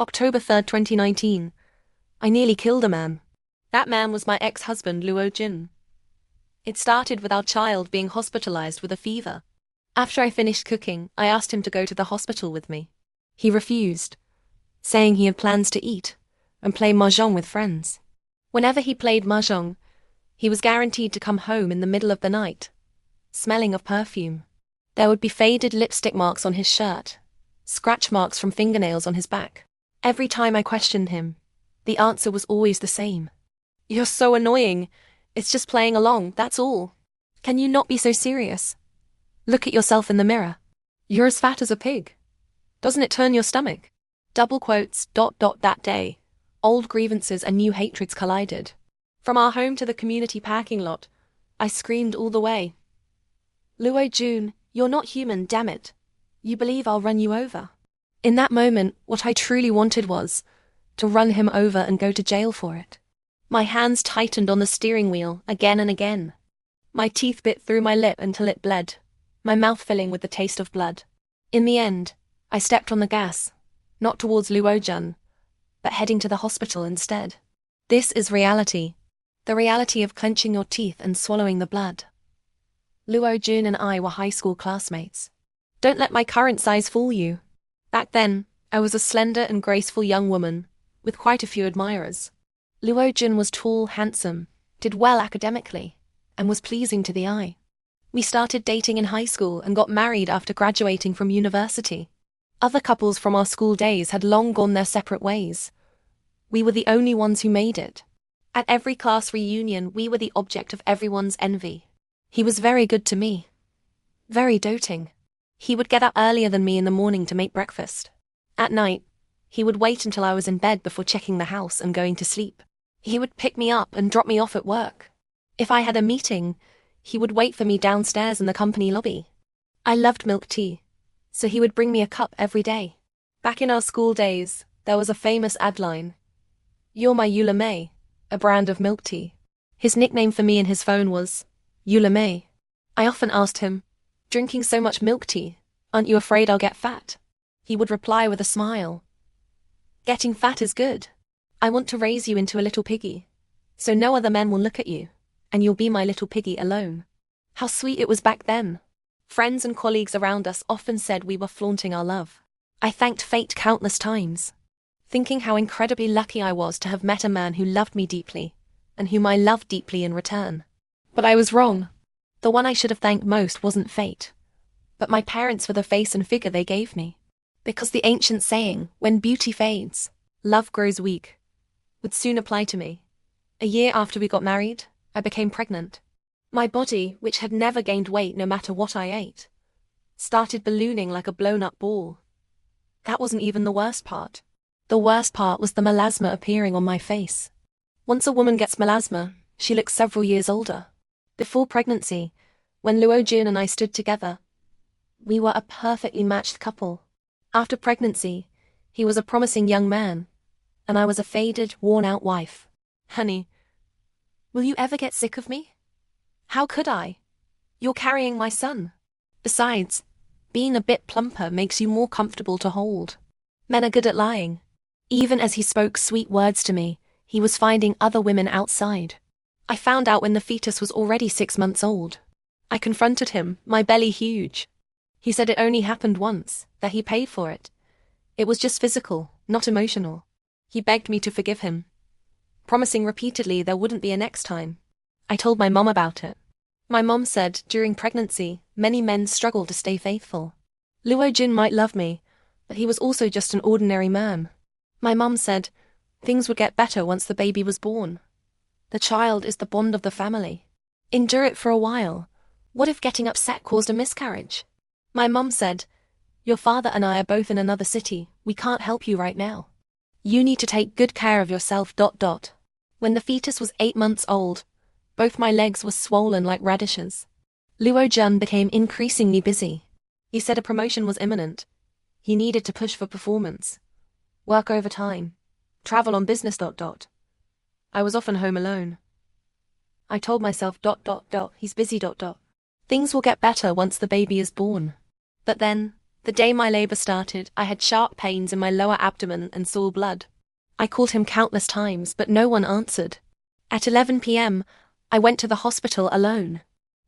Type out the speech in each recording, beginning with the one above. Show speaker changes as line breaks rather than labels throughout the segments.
October 3rd, 2019. I nearly killed a man. That man was my ex-husband, Luo Jun. It started with our child being hospitalized with a fever. After I finished cooking, I asked him to go to the hospital with me. He refused, saying he had plans to eat and play mahjong with friends. Whenever he played mahjong, he was guaranteed to come home in the middle of the night, smelling of perfume. There would be faded lipstick marks on his shirt, scratch marks from fingernails on his back. Every time I questioned him, the answer was always the same. "You're so annoying. It's just playing along, that's all. Can you not be so serious? Look at yourself in the mirror. You're as fat as a pig. Doesn't it turn your stomach?" Double quotes, ... That day, old grievances and new hatreds collided. From our home to the community parking lot, I screamed all the way. "Luo Jun, you're not human, damn it. You believe I'll run you over?" In that moment, what I truly wanted was to run him over and go to jail for it. My hands tightened on the steering wheel again and again. My teeth bit through my lip until it bled, my mouth filling with the taste of blood. In the end, I stepped on the gas, not towards Luo Jun, but heading to the hospital instead. This is reality. The reality of clenching your teeth and swallowing the blood. Luo Jun and I were high school classmates. Don't let my current size fool you. Back then, I was a slender and graceful young woman, with quite a few admirers. Luo Jun was tall, handsome, did well academically, and was pleasing to the eye. We started dating in high school and got married after graduating from university. Other couples from our school days had long gone their separate ways. We were the only ones who made it. At every class reunion, we were the object of everyone's envy. He was very good to me. Very doting. He would get up earlier than me in the morning to make breakfast. At night, he would wait until I was in bed before checking the house and going to sleep. He would pick me up and drop me off at work. If I had a meeting, he would wait for me downstairs in the company lobby. I loved milk tea, so he would bring me a cup every day. Back in our school days, there was a famous ad line. "You're my Eula May," a brand of milk tea. His nickname for me in his phone was Eula May. I often asked him, "Drinking so much milk tea, aren't you afraid I'll get fat?" He would reply with a smile, "Getting fat is good. I want to raise you into a little piggy, so no other men will look at you, and you'll be my little piggy alone." How sweet it was back then. Friends and colleagues around us often said we were flaunting our love. I thanked fate countless times, thinking how incredibly lucky I was to have met a man who loved me deeply, and whom I loved deeply in return. But I was wrong. The one I should have thanked most wasn't fate, but my parents for the face and figure they gave me. Because the ancient saying, "When beauty fades, love grows weak," would soon apply to me. A year after we got married, I became pregnant. My body, which had never gained weight no matter what I ate, started ballooning like a blown-up ball. That wasn't even the worst part. The worst part was the melasma appearing on my face. Once a woman gets melasma, she looks several years older. Before pregnancy, when Luo Jun and I stood together, we were a perfectly matched couple. After pregnancy, he was a promising young man, and I was a faded, worn-out wife. "Honey, will you ever get sick of me?" "How could I? You're carrying my son. Besides, being a bit plumper makes you more comfortable to hold." Men are good at lying. Even as he spoke sweet words to me, he was finding other women outside. I found out when the fetus was already 6 months old. I confronted him, my belly huge. He said it only happened once, that he paid for it. It was just physical, not emotional. He begged me to forgive him, promising repeatedly there wouldn't be a next time. I told my mom about it. My mom said, during pregnancy, many men struggle to stay faithful. Luo Jun might love me, but he was also just an ordinary man. My mom said, things would get better once the baby was born. The child is the bond of the family. Endure it for a while. What if getting upset caused a miscarriage? My mom said, your father and I are both in another city. We can't help you right now. You need to take good care of yourself. When the fetus was 8 months old, both my legs were swollen like radishes. Luo Jun became increasingly busy. He said a promotion was imminent. He needed to push for performance, work overtime, travel on business. I was often home alone. I told myself, he's busy. Things will get better once the baby is born. But then, The day my labor started, I had sharp pains in my lower abdomen and saw blood. I called him countless times, but no one answered. At 11 p.m., I went to the hospital alone.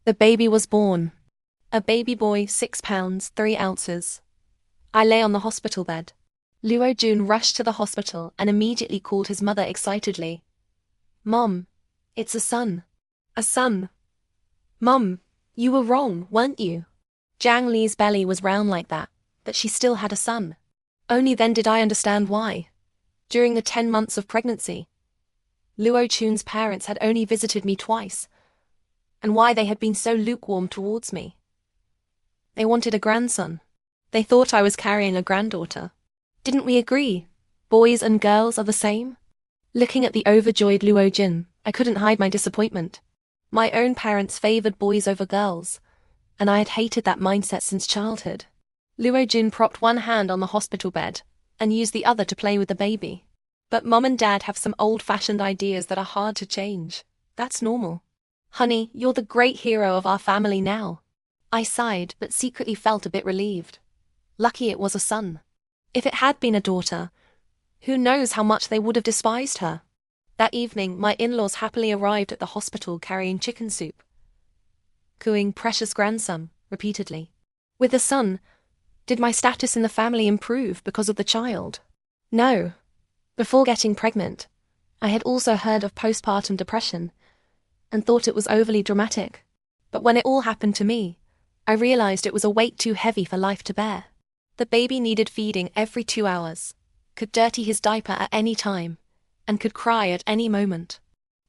The baby was born. A baby boy, 6 pounds, 3 ounces. I lay on the hospital bed. Luo Jun rushed to the hospital and immediately called his mother excitedly. "Mom, it's a son. A son. Mom, you were wrong, weren't you?" Jiang Li's belly was round like that, but she still had a son. Only then did I understand why. During the 10 months of pregnancy, Luo Jun's parents had only visited me twice, and why they had been so lukewarm towards me. They wanted a grandson. They thought I was carrying a granddaughter. Didn't we agree? Boys and girls are the same? Looking at the overjoyed Luo Jun, I couldn't hide my disappointment. My own parents favored boys over girls, and I had hated that mindset since childhood. Luo Jun propped one hand on the hospital bed and used the other to play with the baby. But Mom and Dad have some old-fashioned ideas that are hard to change. That's normal. "Honey, you're the great hero of our family now." I sighed, but secretly felt a bit relieved. Lucky it was a son. If it had been a daughter, who knows how much they would have despised her. That evening, my in-laws happily arrived at the hospital carrying chicken soup, cooing "precious grandson" repeatedly. With the son, did my status in the family improve because of the child? No. Before getting pregnant, I had also heard of postpartum depression and thought it was overly dramatic. But when it all happened to me, I realized it was a weight too heavy for life to bear. The baby needed feeding every 2 hours, could dirty his diaper at any time, and could cry at any moment.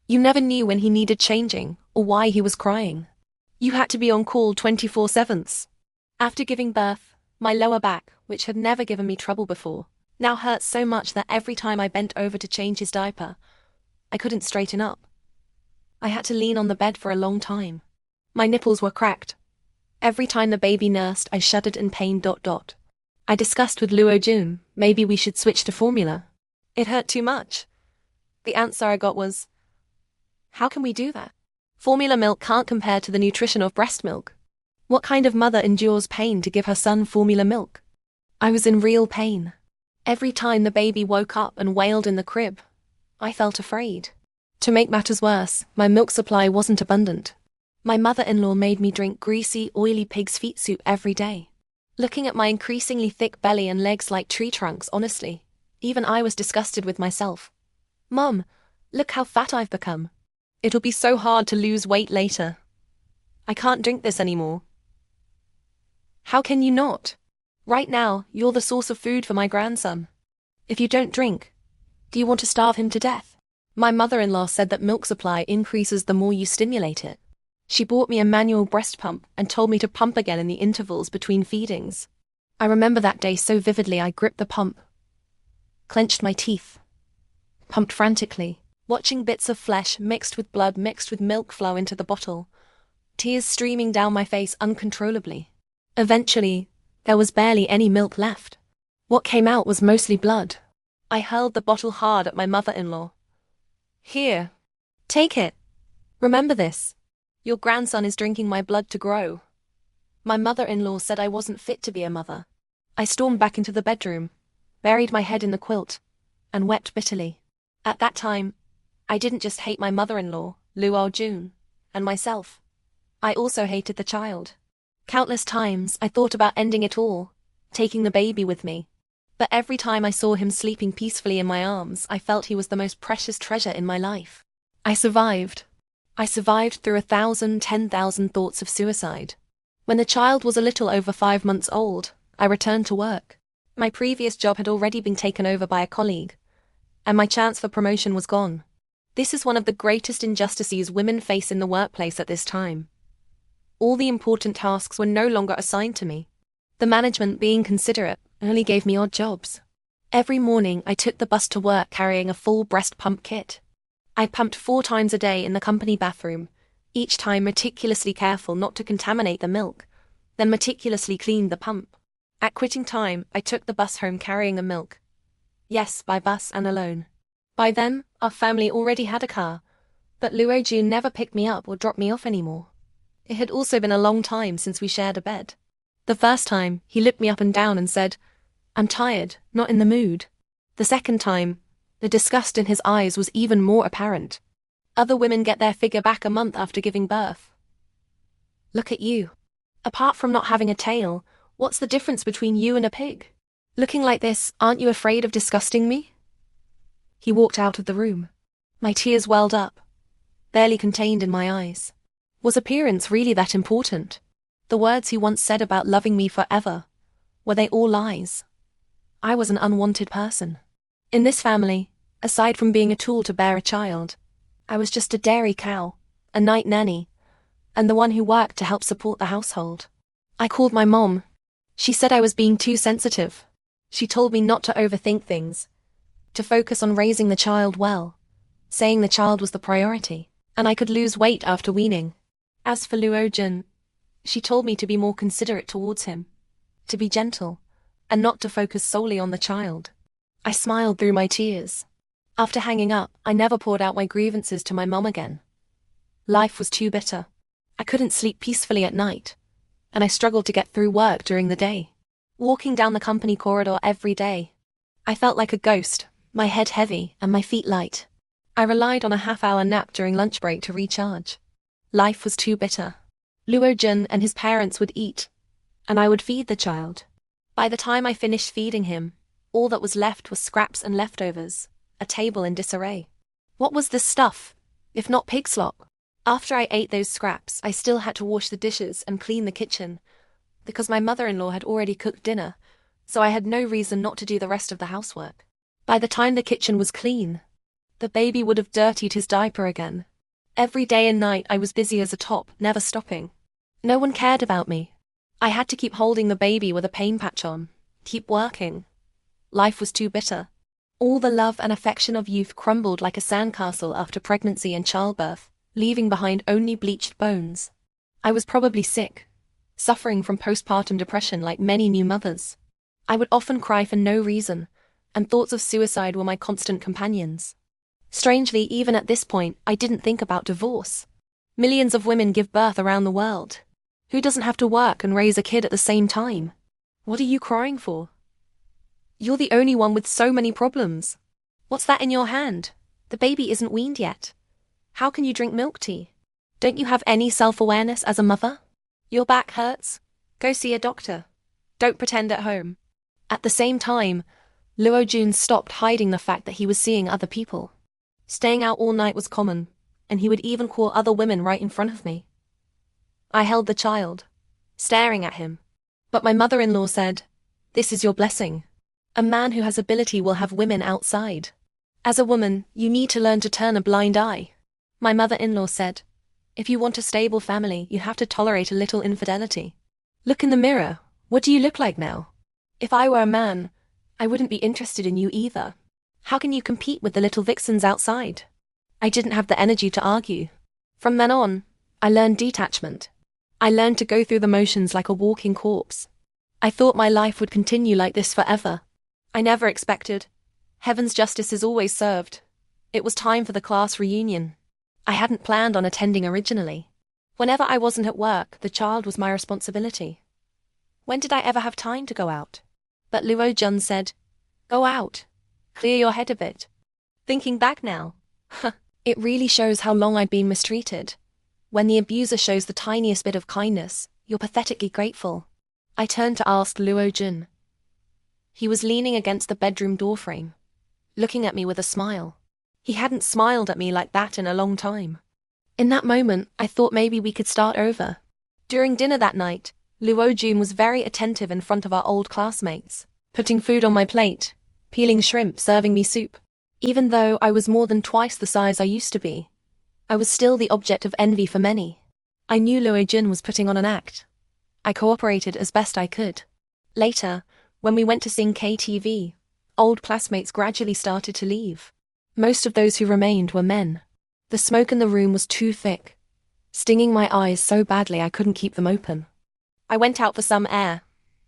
You never knew when he needed changing or why he was crying. You had to be on call 24/7. After giving birth, my lower back, which had never given me trouble before, now hurt so much that every time I bent over to change his diaper, I couldn't straighten up. I had to lean on the bed for a long time. My nipples were cracked. Every time the baby nursed, I shuddered in pain. I discussed with Luo Jun, maybe we should switch to formula. It hurt too much. The answer I got was, "How can we do that? Formula milk can't compare to the nutrition of breast milk. What kind of mother endures pain to give her son formula milk?" I was in real pain. Every time the baby woke up and wailed in the crib, I felt afraid. To make matters worse, my milk supply wasn't abundant. My mother-in-law made me drink greasy, oily pig's feet soup every day. Looking at my increasingly thick belly and legs like tree trunks, honestly, even I was disgusted with myself. "Mom, look how fat I've become. It'll be so hard to lose weight later. I can't drink this anymore." "How can you not? Right now, you're the source of food for my grandson. If you don't drink, do you want to starve him to death?" My mother-in-law said that milk supply increases the more you stimulate it. She bought me a manual breast pump and told me to pump again in the intervals between feedings. I remember that day so vividly. I gripped the pump, clenched my teeth, pumped frantically, watching bits of flesh mixed with blood mixed with milk flow into the bottle, tears streaming down my face uncontrollably. Eventually, there was barely any milk left. What came out was mostly blood. I hurled the bottle hard at my mother-in-law. "Here, take it. Remember this. Your grandson is drinking my blood to grow." My mother-in-law said I wasn't fit to be a mother. I stormed back into the bedroom, buried my head in the quilt, and wept bitterly. At that time, I didn't just hate my mother-in-law, Luo Jun, and myself. I also hated the child. Countless times I thought about ending it all, taking the baby with me. But every time I saw him sleeping peacefully in my arms, I felt he was the most precious treasure in my life. I survived. I survived through 1,000, 10,000 thoughts of suicide. When the child was a little over 5 months old, I returned to work. My previous job had already been taken over by a colleague, and my chance for promotion was gone. This is one of the greatest injustices women face in the workplace at this time. All the important tasks were no longer assigned to me. The management, being considerate, only gave me odd jobs. Every morning I took the bus to work carrying a full breast pump kit. I pumped 4 times a day in the company bathroom, each time meticulously careful not to contaminate the milk, then meticulously cleaned the pump. At quitting time, I took the bus home carrying the milk. Yes, by bus and alone. By then, our family already had a car, but Luo Jun never picked me up or dropped me off anymore. It had also been a long time since we shared a bed. The first time, he looked me up and down and said, "I'm tired, not in the mood." The second time, the disgust in his eyes was even more apparent. Other women get their figure back a month after giving birth. Look at you. Apart from not having a tail, what's the difference between you and a pig? Looking like this, aren't you afraid of disgusting me? He walked out of the room. My tears welled up, barely contained in my eyes. Was appearance really that important? The words he once said about loving me forever, were they all lies? I was an unwanted person. In this family, aside from being a tool to bear a child, I was just a dairy cow, a night nanny, and the one who worked to help support the household. I called my mom. She said I was being too sensitive. She told me not to overthink things, to focus on raising the child well, saying the child was the priority, and I could lose weight after weaning. As for Luo Jun, she told me to be more considerate towards him, to be gentle, and not to focus solely on the child. I smiled through my tears. After hanging up, I never poured out my grievances to my mom again. Life was too bitter. I couldn't sleep peacefully at night, and I struggled to get through work during the day. Walking down the company corridor every day, I felt like a ghost, my head heavy and my feet light. I relied on a half-hour nap during lunch break to recharge. Life was too bitter. Luo Jun and his parents would eat, and I would feed the child. By the time I finished feeding him, all that was left was scraps and leftovers, a table in disarray. What was this stuff, if not pig slop? After I ate those scraps, I still had to wash the dishes and clean the kitchen, because my mother-in-law had already cooked dinner, so I had no reason not to do the rest of the housework. By the time the kitchen was clean, the baby would have dirtied his diaper again. Every day and night I was busy as a top, never stopping. No one cared about me. I had to keep holding the baby with a pain patch on, keep working. Life was too bitter. All the love and affection of youth crumbled like a sandcastle after pregnancy and childbirth, leaving behind only bleached bones. I was probably sick, suffering from postpartum depression like many new mothers. I would often cry for no reason, and thoughts of suicide were my constant companions. Strangely, even at this point, I didn't think about divorce. Millions of women give birth around the world. Who doesn't have to work and raise a kid at the same time? What are you crying for? You're the only one with so many problems. What's that in your hand? The baby isn't weaned yet. How can you drink milk tea? Don't you have any self-awareness as a mother? Your back hurts? Go see a doctor. Don't pretend at home. At the same time, Luo Jun stopped hiding the fact that he was seeing other people. Staying out all night was common, and he would even call other women right in front of me. I held the child, staring at him. But my mother-in-law said, "This is your blessing. A man who has ability will have women outside. As a woman, you need to learn to turn a blind eye." My mother-in-law said, "If you want a stable family, you have to tolerate a little infidelity. Look in the mirror. What do you look like now? If I were a man, I wouldn't be interested in you either. How can you compete with the little vixens outside?" I didn't have the energy to argue. From then on, I learned detachment. I learned to go through the motions like a walking corpse. I thought my life would continue like this forever. I never expected. Heaven's justice is always served. It was time for the class reunion. I hadn't planned on attending originally. Whenever I wasn't at work, the child was my responsibility. When did I ever have time to go out? But Luo Jun said, "Go out. Clear your head a bit." Thinking back now, it really shows how long I'd been mistreated. When the abuser shows the tiniest bit of kindness, you're pathetically grateful. I turned to ask Luo Jun. He was leaning against the bedroom doorframe, looking at me with a smile. He hadn't smiled at me like that in a long time. In that moment, I thought maybe we could start over. During dinner that night, Luo Jun was very attentive in front of our old classmates, putting food on my plate, peeling shrimp, serving me soup. Even though I was more than twice the size I used to be, I was still the object of envy for many. I knew Luo Jun was putting on an act. I cooperated as best I could. Later, when we went to sing KTV, old classmates gradually started to leave. Most of those who remained were men. The smoke in the room was too thick, stinging my eyes so badly I couldn't keep them open. I went out for some air,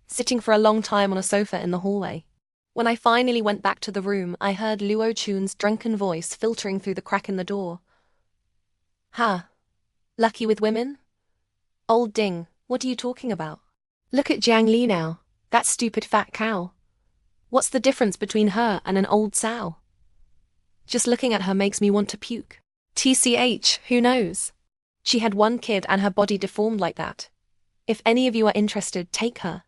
sitting for a long time on a sofa in the hallway. When I finally went back to the room, I heard Luo Jun's drunken voice filtering through the crack in the door. "Ha! Lucky with women? Old Ding, what are you talking about?" Look at Jiang Li now, that stupid fat cow. What's the difference between her and an old sow? Just looking at her makes me want to puke. TCH, who knows? She had one kid and her body deformed like that. If any of you are interested, take her.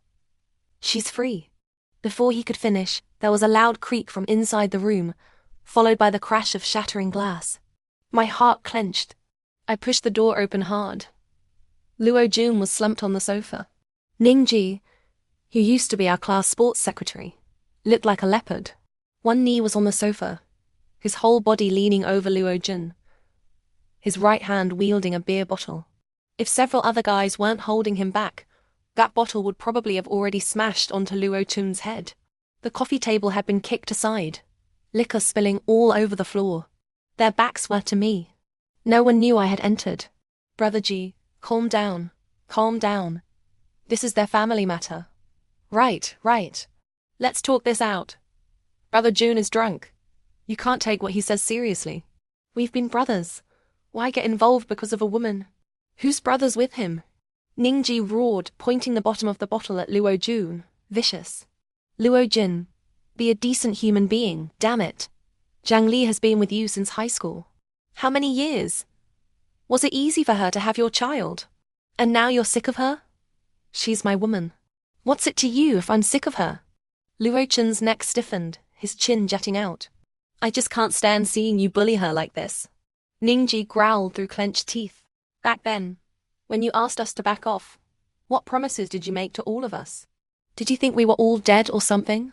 She's free. Before he could finish, there was a loud creak from inside the room, followed by the crash of shattering glass. My heart clenched. I pushed the door open hard. Luo Jun was slumped on the sofa. Ningji, who used to be our class sports secretary, looked like a leopard. One knee was on the sofa, his whole body leaning over Luo Jun, his right hand wielding a beer bottle. If several other guys weren't holding him back, that bottle would probably have already smashed onto Luo Jun's head. The coffee table had been kicked aside, liquor spilling all over the floor. Their backs were to me. No one knew I had entered. Brother Ji, calm down. Calm down. This is their family matter. Right. Let's talk this out. Brother Jun is drunk. You can't take what he says seriously. We've been brothers. Why get involved because of a woman? Whose brother's with him? Ningji roared, pointing the bottom of the bottle at Luo Jun, vicious. Luo Jun, be a decent human being, damn it. Jiang Li has been with you since high school. How many years? Was it easy for her to have your child? And now you're sick of her? She's my woman. What's it to you if I'm sick of her? Luo Jun's neck stiffened, his chin jutting out. I just can't stand seeing you bully her like this. Ningji growled through clenched teeth. Back then, when you asked us to back off, what promises did you make to all of us? Did you think we were all dead or something?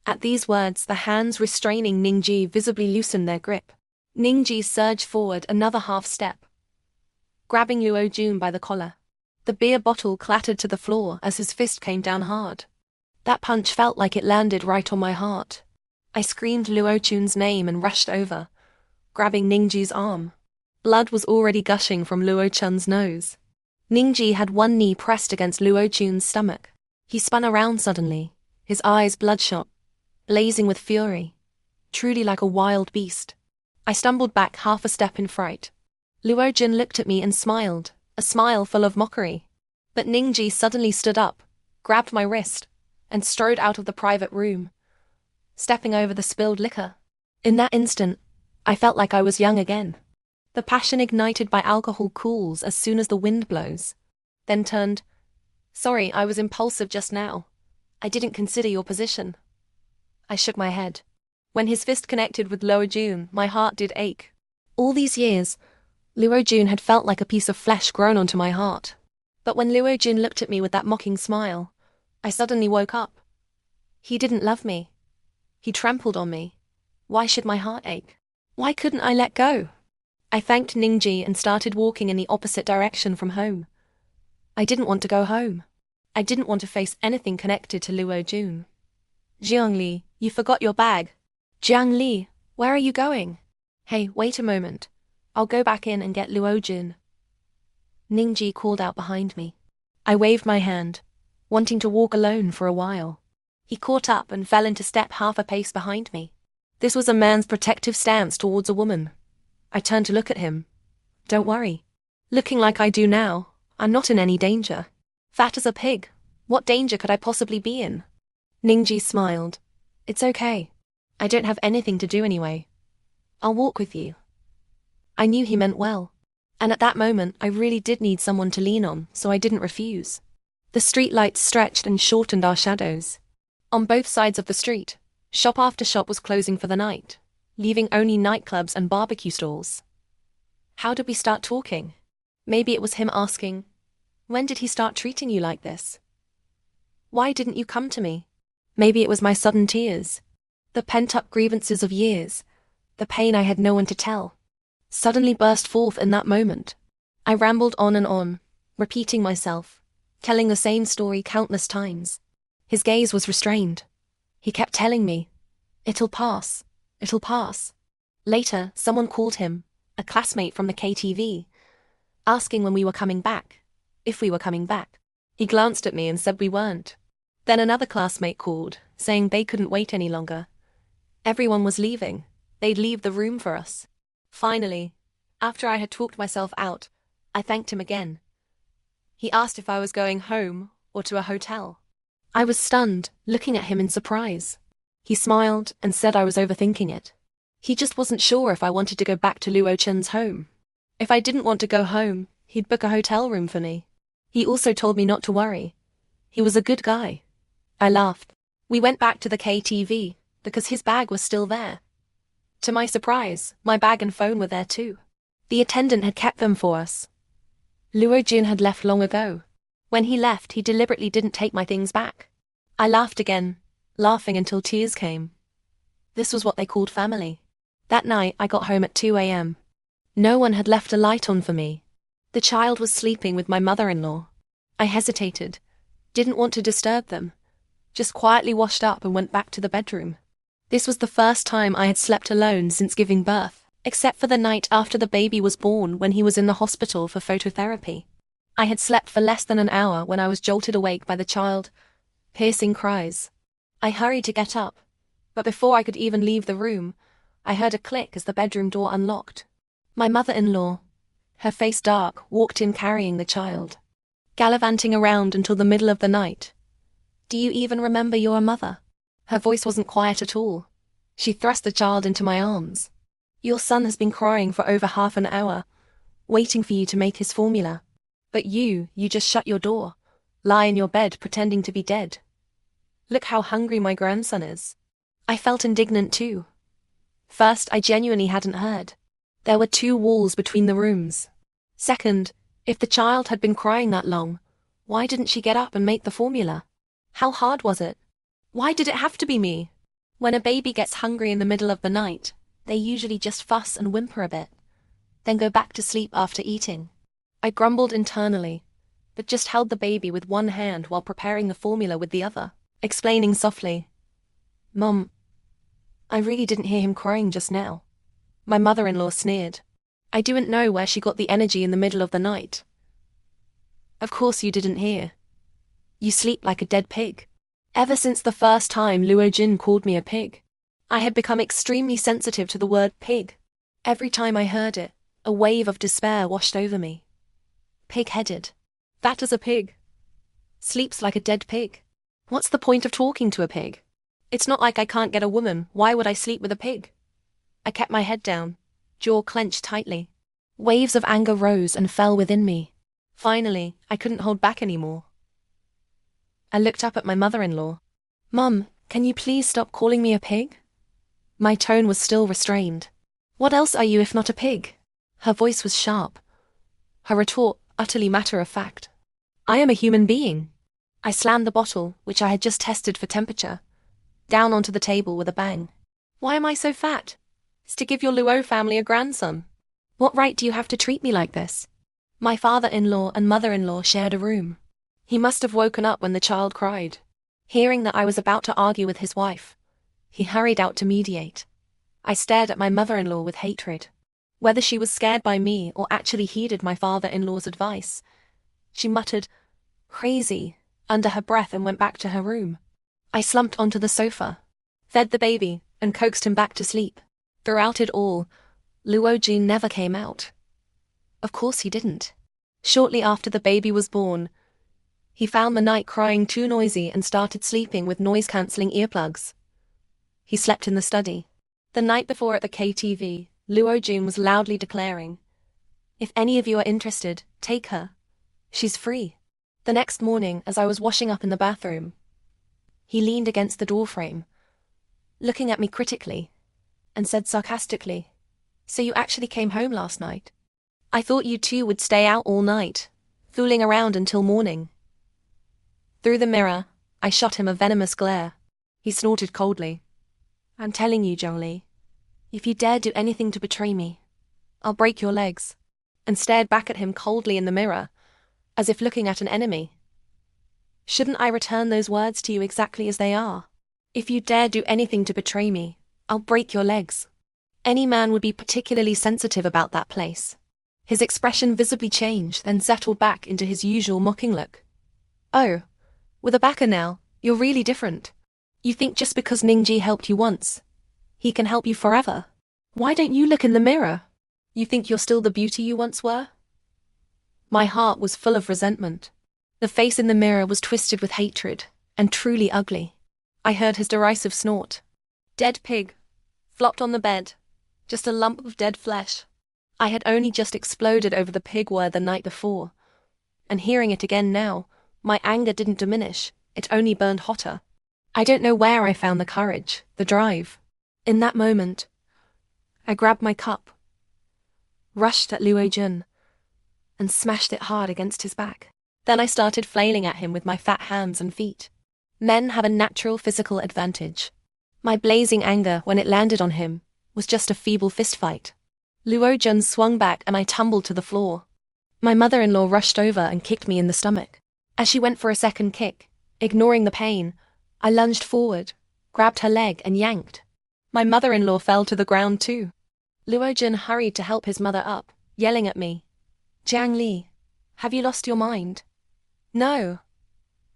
At these words, the hands restraining Ningji visibly loosened their grip. Ningji surged forward another half step, grabbing Luo Jun by the collar. The beer bottle clattered to the floor as his fist came down hard. That punch felt like it landed right on my heart. I screamed Luo Jun's name and rushed over, grabbing Ningji's arm. Blood was already gushing from Luo Jun's nose. Ningji had one knee pressed against Luo Jun's stomach. He spun around suddenly, his eyes bloodshot, blazing with fury, truly like a wild beast. I stumbled back half a step in fright. Luo Jun looked at me and smiled, a smile full of mockery. But Ningji suddenly stood up, grabbed my wrist, and strode out of the private room, stepping over the spilled liquor. In that instant, I felt like I was young again. The passion ignited by alcohol cools as soon as the wind blows, then turned. Sorry, I was impulsive just now. I didn't consider your position. I shook my head. When his fist connected with Luo Jun, my heart did ache. All these years, Luo Jun had felt like a piece of flesh grown onto my heart. But when Luo Jun looked at me with that mocking smile, I suddenly woke up. He didn't love me. He trampled on me. Why should my heart ache? Why couldn't I let go? I thanked Ningji and started walking in the opposite direction from home. I didn't want to go home. I didn't want to face anything connected to Luo Jun. Jiang Li, you forgot your bag. Jiang Li, where are you going? Hey, wait a moment. I'll go back in and get Luo Jun. Ningji called out behind me. I waved my hand, wanting to walk alone for a while. He caught up and fell into step half a pace behind me. This was a man's protective stance towards a woman. I turned to look at him. Don't worry. Looking like I do now, I'm not in any danger. Fat as a pig, what danger could I possibly be in? Ningji smiled. It's okay. I don't have anything to do anyway. I'll walk with you. I knew he meant well. And at that moment, I really did need someone to lean on, so I didn't refuse. The street lights stretched and shortened our shadows. On both sides of the street, shop after shop was closing for the night, leaving only nightclubs and barbecue stalls. How did we start talking? Maybe it was him asking, when did he start treating you like this? Why didn't you come to me? Maybe it was my sudden tears, the pent-up grievances of years, the pain I had no one to tell, suddenly burst forth in that moment. I rambled on and on, repeating myself, telling the same story countless times. His gaze was restrained. He kept telling me, it'll pass, it'll pass. Later, someone called him, a classmate from the KTV, asking when we were coming back, if we were coming back. He glanced at me and said we weren't. Then another classmate called, saying they couldn't wait any longer. Everyone was leaving. They'd leave the room for us. Finally, after I had talked myself out, I thanked him again. He asked if I was going home or to a hotel? I was stunned, looking at him in surprise. He smiled and said I was overthinking it. He just wasn't sure if I wanted to go back to Luo Chun's home. If I didn't want to go home, he'd book a hotel room for me. He also told me not to worry. He was a good guy. I laughed. We went back to the KTV, because his bag was still there. To my surprise, my bag and phone were there too. The attendant had kept them for us. Luo Jun had left long ago. When he left, he deliberately didn't take my things back. I laughed again, laughing until tears came. This was what they called family. That night, I got home at 2 a.m. No one had left a light on for me. The child was sleeping with my mother-in-law. I hesitated, didn't want to disturb them, just quietly washed up and went back to the bedroom. This was the first time I had slept alone since giving birth, except for the night after the baby was born when he was in the hospital for phototherapy. I had slept for less than an hour when I was jolted awake by the child, piercing cries. I hurried to get up, but before I could even leave the room, I heard a click as the bedroom door unlocked. My mother-in-law, her face dark, walked in carrying the child, gallivanting around until the middle of the night. "Do you even remember you're a mother?" Her voice wasn't quiet at all. She thrust the child into my arms. "Your son has been crying for over half an hour, waiting for you to make his formula. But you just shut your door, lie in your bed pretending to be dead. Look how hungry my grandson is." I felt indignant too. First, I genuinely hadn't heard. There were 2 walls between the rooms. Second, if the child had been crying that long, why didn't she get up and make the formula? How hard was it? Why did it have to be me? When a baby gets hungry in the middle of the night, they usually just fuss and whimper a bit, then go back to sleep after eating. I grumbled internally, but just held the baby with one hand while preparing the formula with the other, explaining softly, "Mom, I really didn't hear him crying just now." My mother-in-law sneered. "I didn't know where she got the energy in the middle of the night." "Of course you didn't hear. You sleep like a dead pig." Ever since the first time Luo Jin called me a pig, I had become extremely sensitive to the word pig. Every time I heard it, a wave of despair washed over me. Pig-headed. That is a pig. Sleeps like a dead pig. What's the point of talking to a pig? It's not like I can't get a woman, why would I sleep with a pig? I kept my head down, jaw clenched tightly. Waves of anger rose and fell within me. Finally, I couldn't hold back anymore. I looked up at my mother-in-law. "Mum, can you please stop calling me a pig?" My tone was still restrained. "What else are you if not a pig?" Her voice was sharp. Her retort utterly matter-of-fact. "I am a human being." I slammed the bottle, which I had just tested for temperature, down onto the table with a bang. "Why am I so fat? It's to give your Luo family a grandson. What right do you have to treat me like this?" My father-in-law and mother-in-law shared a room. He must have woken up when the child cried. Hearing that I was about to argue with his wife, he hurried out to mediate. I stared at my mother-in-law with hatred. Whether she was scared by me or actually heeded my father-in-law's advice, she muttered, "Crazy," under her breath and went back to her room. I slumped onto the sofa, fed the baby, and coaxed him back to sleep. Throughout it all, Luo Jin never came out. Of course he didn't. Shortly after the baby was born, he found the night crying too noisy and started sleeping with noise-cancelling earplugs. He slept in the study. The night before at the KTV, Luo Jun was loudly declaring, "If any of you are interested, take her. She's free." The next morning, as I was washing up in the bathroom, he leaned against the doorframe, looking at me critically, and said sarcastically, "So you actually came home last night? I thought you two would stay out all night, fooling around until morning." Through the mirror, I shot him a venomous glare. He snorted coldly. "I'm telling you, Jolie, if you dare do anything to betray me, I'll break your legs," and stared back at him coldly in the mirror, as if looking at an enemy. Shouldn't I return those words to you exactly as they are? "If you dare do anything to betray me, I'll break your legs." Any man would be particularly sensitive about that place. His expression visibly changed, then settled back into his usual mocking look. "Oh, with a backer now, you're really different. You think just because Ningji helped you once, he can help you forever? Why don't you look in the mirror? You think you're still the beauty you once were?" My heart was full of resentment. The face in the mirror was twisted with hatred, and truly ugly. I heard his derisive snort. Dead pig. Flopped on the bed. Just a lump of dead flesh. I had only just exploded over the pig word the night before. And hearing it again now, my anger didn't diminish, it only burned hotter. I don't know where I found the courage, the drive. In that moment, I grabbed my cup, rushed at Luo Jun, and smashed it hard against his back. Then I started flailing at him with my fat hands and feet. Men have a natural physical advantage. My blazing anger, when it landed on him, was just a feeble fistfight. Luo Jun swung back and I tumbled to the floor. My mother-in-law rushed over and kicked me in the stomach. As she went for a second kick, ignoring the pain, I lunged forward, grabbed her leg and yanked. My mother-in-law fell to the ground too. Luo Jun hurried to help his mother up, yelling at me. Jiang Li, have you lost your mind? No.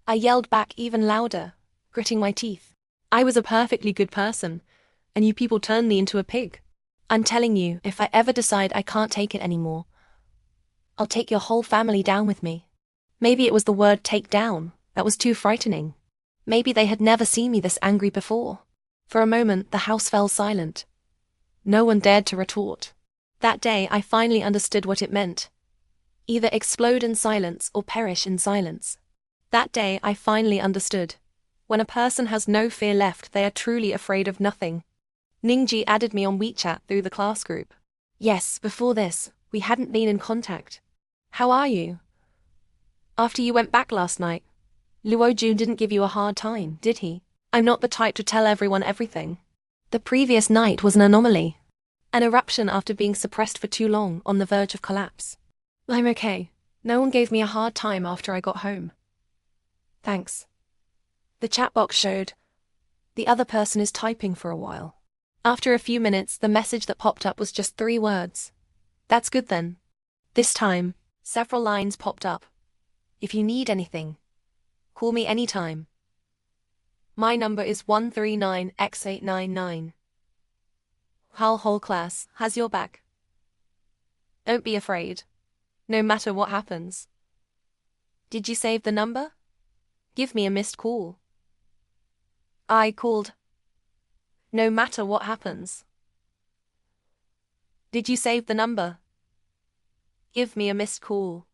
I yelled back even louder, gritting my teeth. I was a perfectly good person, and you people turned me into a pig. I'm telling you, if I ever decide I can't take it anymore, I'll take your whole family down with me. Maybe it was the word take down that was too frightening. Maybe they had never seen me this angry before. For a moment, the house fell silent. No one dared to retort. That day, I finally understood what it meant. Either explode in silence or perish in silence. That day, I finally understood. When a person has no fear left, they are truly afraid of nothing. Ningji added me on WeChat through the class group. Yes, before this, we hadn't been in contact. How are you? After you went back last night, Luo Jun didn't give you a hard time, did he? I'm not the type to tell everyone everything. The previous night was an anomaly. An eruption after being suppressed for too long, on the verge of collapse. I'm okay. No one gave me a hard time after I got home. Thanks. The chat box showed. The other person is typing for a while. After a few minutes, the message that popped up was just 3 words. That's good then. This time, several lines popped up. If you need anything, call me anytime. My number is 139x899. Whole class has your back. Don't be afraid. No matter what happens. Did you save the number? Give me a missed call. I called. No matter what happens. Did you save the number? Give me a missed call.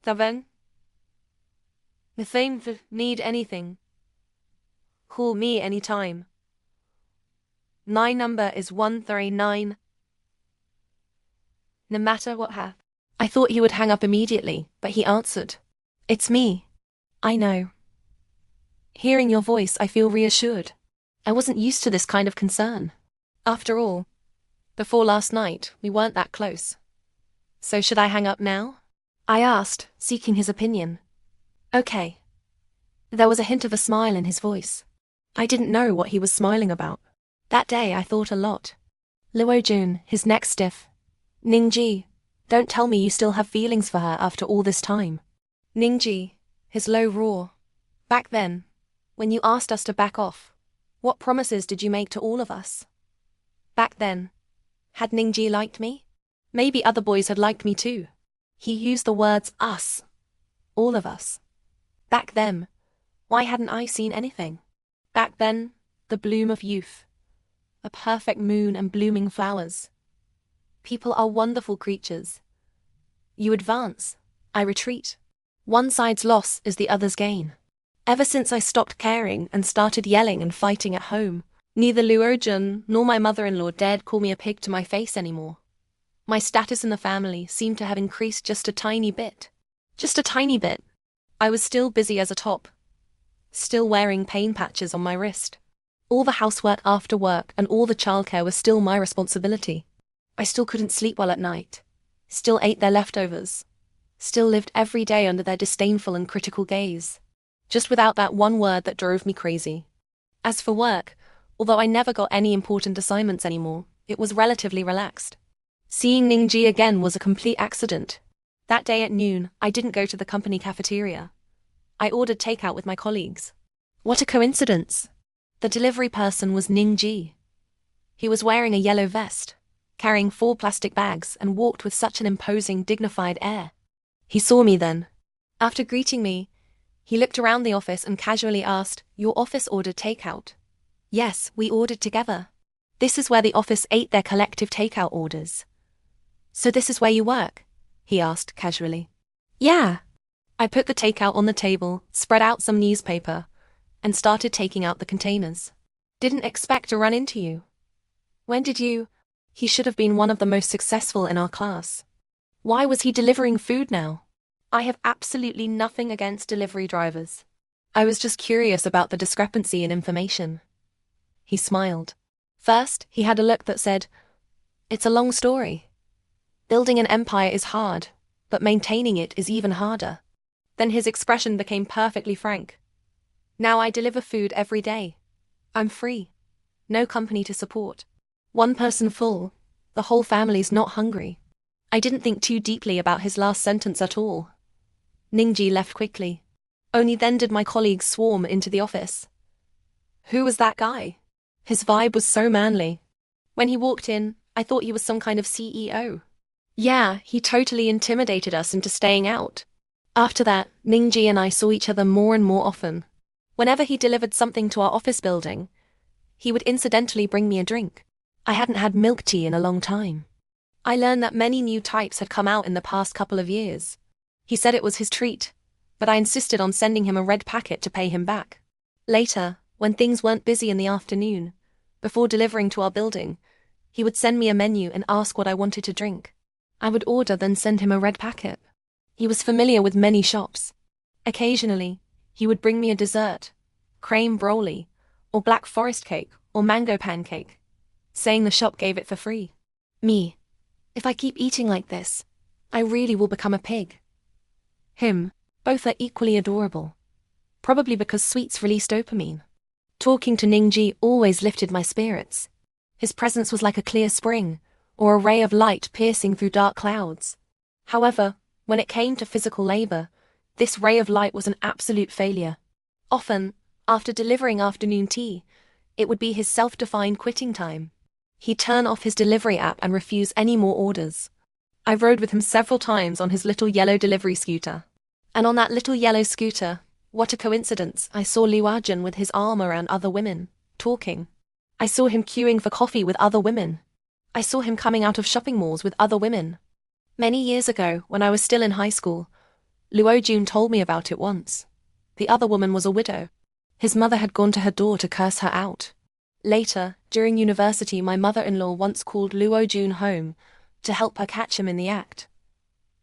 Taven? If they need anything, call me anytime. My number is 139. No matter what happens. I thought he would hang up immediately, but he answered. It's me. I know. Hearing your voice, I feel reassured. I wasn't used to this kind of concern. After all, before last night, we weren't that close. So should I hang up now? I asked, seeking his opinion. Okay. There was a hint of a smile in his voice. I didn't know what he was smiling about. That day I thought a lot. Luo Jun, his neck stiff. Ningji, don't tell me you still have feelings for her after all this time. Ningji, his low roar. Back then, when you asked us to back off, what promises did you make to all of us? Back then, had Ningji liked me? Maybe other boys had liked me too. He used the words us. All of us. Back then, why hadn't I seen anything? Back then, the bloom of youth. A perfect moon and blooming flowers. People are wonderful creatures. You advance, I retreat. One side's loss is the other's gain. Ever since I stopped caring and started yelling and fighting at home, neither Luo Jun nor my mother-in-law dared call me a pig to my face anymore. My status in the family seemed to have increased just a tiny bit. Just a tiny bit. I was still busy as a top. Still wearing pain patches on my wrist. All the housework after work and all the childcare was still my responsibility. I still couldn't sleep well at night. Still ate their leftovers. Still lived every day under their disdainful and critical gaze. Just without that one word that drove me crazy. As for work, although I never got any important assignments anymore, it was relatively relaxed. Seeing Ningji again was a complete accident. That day at noon, I didn't go to the company cafeteria. I ordered takeout with my colleagues. What a coincidence! The delivery person was Ningji. He was wearing a yellow vest, carrying 4 plastic bags, and walked with such an imposing, dignified air. He saw me then. After greeting me, he looked around the office and casually asked, "Your office ordered takeout?" Yes, we ordered together. This is where the office ate their collective takeout orders. So this is where you work? He asked casually. Yeah. I put the takeout on the table, spread out some newspaper, and started taking out the containers. Didn't expect to run into you. When did you? He should have been one of the most successful in our class. Why was he delivering food now? I have absolutely nothing against delivery drivers. I was just curious about the discrepancy in information. He smiled. First, he had a look that said, "It's a long story. Building an empire is hard, but maintaining it is even harder." Then his expression became perfectly frank. "Now I deliver food every day. I'm free. No company to support. One person full, the whole family's not hungry." I didn't think too deeply about his last sentence at all. Ningji left quickly. Only then did my colleagues swarm into the office. Who was that guy? His vibe was so manly. When he walked in, I thought he was some kind of CEO. Yeah, he totally intimidated us into staying out. After that, Ningji and I saw each other more and more often. Whenever he delivered something to our office building, he would incidentally bring me a drink. I hadn't had milk tea in a long time. I learned that many new types had come out in the past couple of years. He said it was his treat, but I insisted on sending him a red packet to pay him back. Later, when things weren't busy in the afternoon, before delivering to our building, he would send me a menu and ask what I wanted to drink. I would order, then send him a red packet. He was familiar with many shops. Occasionally, he would bring me a dessert, creme brulee, or black forest cake, or mango pancake, saying the shop gave it for free. Me. If I keep eating like this, I really will become a pig. Him. Both are equally adorable. Probably because sweets release dopamine. Talking to Ningji always lifted my spirits. His presence was like a clear spring, or a ray of light piercing through dark clouds. However, when it came to physical labor, this ray of light was an absolute failure. Often, after delivering afternoon tea, it would be his self-defined quitting time. He'd turn off his delivery app and refuse any more orders. I rode with him several times on his little yellow delivery scooter. And on that little yellow scooter, what a coincidence, I saw Liu Ajun with his arm around other women, talking. I saw him queuing for coffee with other women. I saw him coming out of shopping malls with other women. Many years ago, when I was still in high school, Liu Ajun told me about it once. The other woman was a widow. His mother had gone to her door to curse her out. Later, during university, my mother-in-law once called Liu Ajun home to help her catch him in the act.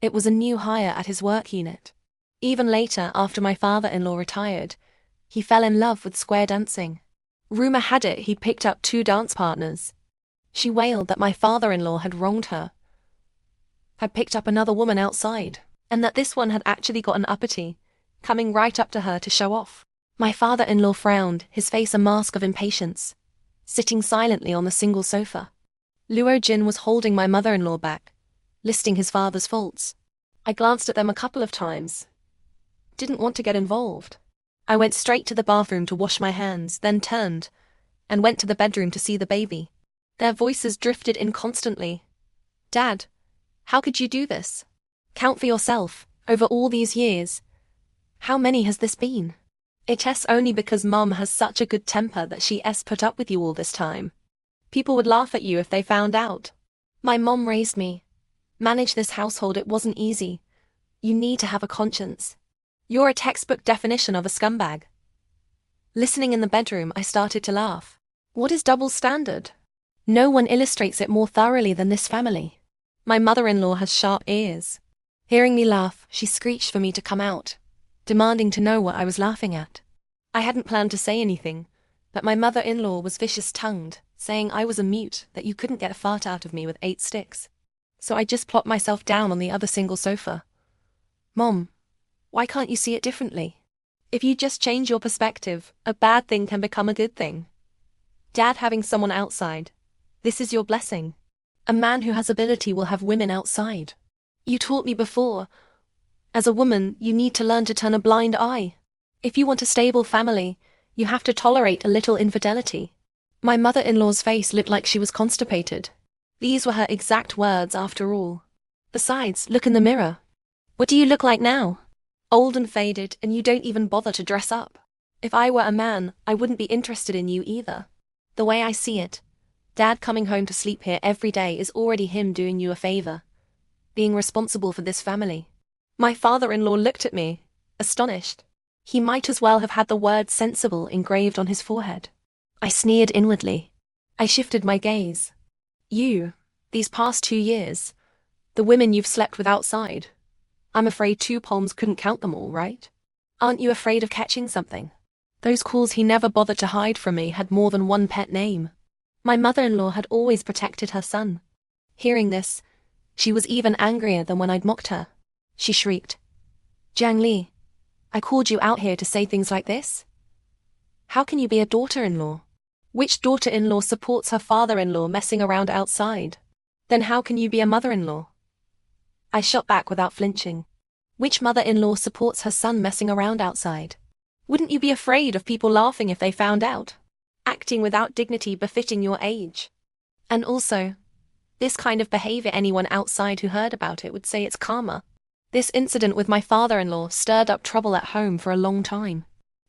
It was a new hire at his work unit. Even later, after my father-in-law retired, he fell in love with square dancing. Rumor had it he picked up 2 dance partners. She wailed that my father-in-law had wronged her, had picked up another woman outside, and that this one had actually gotten uppity, coming right up to her to show off. My father-in-law frowned, his face a mask of impatience, sitting silently on the single sofa. Liu Ajun was holding my mother-in-law back, listing his father's faults. I glanced at them a couple of times. Didn't want to get involved. I went straight to the bathroom to wash my hands, then turned and went to the bedroom to see the baby. Their voices drifted in constantly. "Dad, how could you do this? Count for yourself, over all these years. How many has this been? It's only because Mum has such a good temper that she's put up with you all this time. People would laugh at you if they found out. My mom raised me. Manage this household, it wasn't easy. You need to have a conscience. You're a textbook definition of a scumbag." Listening in the bedroom, I started to laugh. What is double standard? No one illustrates it more thoroughly than this family. My mother-in-law has sharp ears. Hearing me laugh, she screeched for me to come out, demanding to know what I was laughing at. I hadn't planned to say anything, but my mother-in-law was vicious-tongued, saying I was a mute, that you couldn't get a fart out of me with 8 sticks. So I just plopped myself down on the other single sofa. "Mom, why can't you see it differently? If you just change your perspective, a bad thing can become a good thing. Dad having someone outside, this is your blessing. A man who has ability will have women outside. You taught me before. As a woman, you need to learn to turn a blind eye. If you want a stable family, you have to tolerate a little infidelity." My mother-in-law's face looked like she was constipated. These were her exact words after all. Besides, look in the mirror. What do you look like now? Old and faded, and you don't even bother to dress up. If I were a man, I wouldn't be interested in you either. The way I see it, Dad coming home to sleep here every day is already him doing you a favor, being responsible for this family. My father-in-law looked at me, astonished. He might as well have had the word sensible engraved on his forehead. I sneered inwardly. I shifted my gaze. You, these past 2 years, the women you've slept with outside. I'm afraid 2 palms couldn't count them all, right? Aren't you afraid of catching something? Those calls he never bothered to hide from me had more than one pet name. My mother-in-law had always protected her son. Hearing this, she was even angrier than when I'd mocked her. She shrieked, "Jiang Li, I called you out here to say things like this? How can you be a daughter-in-law? Which daughter-in-law supports her father-in-law messing around outside? Then how can you be a mother-in-law?" I shot back without flinching. Which mother-in-law supports her son messing around outside? Wouldn't you be afraid of people laughing if they found out? Acting without dignity befitting your age. And also, this kind of behavior anyone outside who heard about it would say it's karma. This incident with my father-in-law stirred up trouble at home for a long time.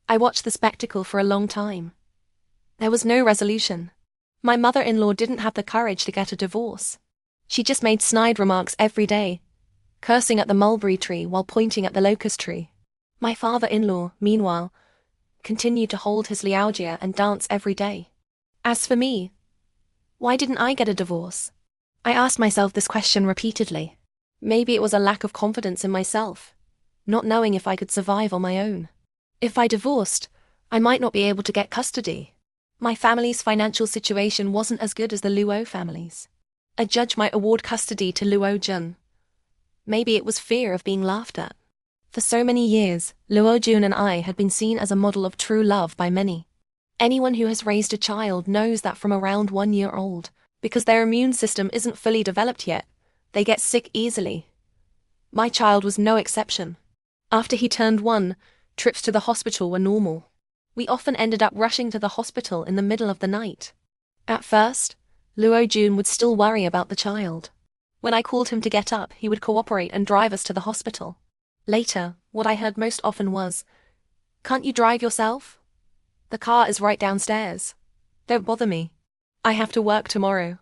I watched the spectacle for a long time. There was no resolution. My mother-in-law didn't have the courage to get a divorce. She just made snide remarks every day, cursing at the mulberry tree while pointing at the locust tree. My father-in-law, meanwhile, continued to hold his liaojia and dance every day. As for me, why didn't I get a divorce? I asked myself this question repeatedly. Maybe it was a lack of confidence in myself, not knowing if I could survive on my own. If I divorced, I might not be able to get custody. My family's financial situation wasn't as good as the Luo family's. A judge might award custody to Luo Jun. Maybe it was fear of being laughed at. For so many years, Luo Jun and I had been seen as a model of true love by many. Anyone who has raised a child knows that from around 1 year old, because their immune system isn't fully developed yet, they get sick easily. My child was no exception. After he turned 1, trips to the hospital were normal. We often ended up rushing to the hospital in the middle of the night. At first, Luo Jun would still worry about the child. When I called him to get up, he would cooperate and drive us to the hospital. Later, what I heard most often was, "Can't you drive yourself? The car is right downstairs. Don't bother me. I have to work tomorrow."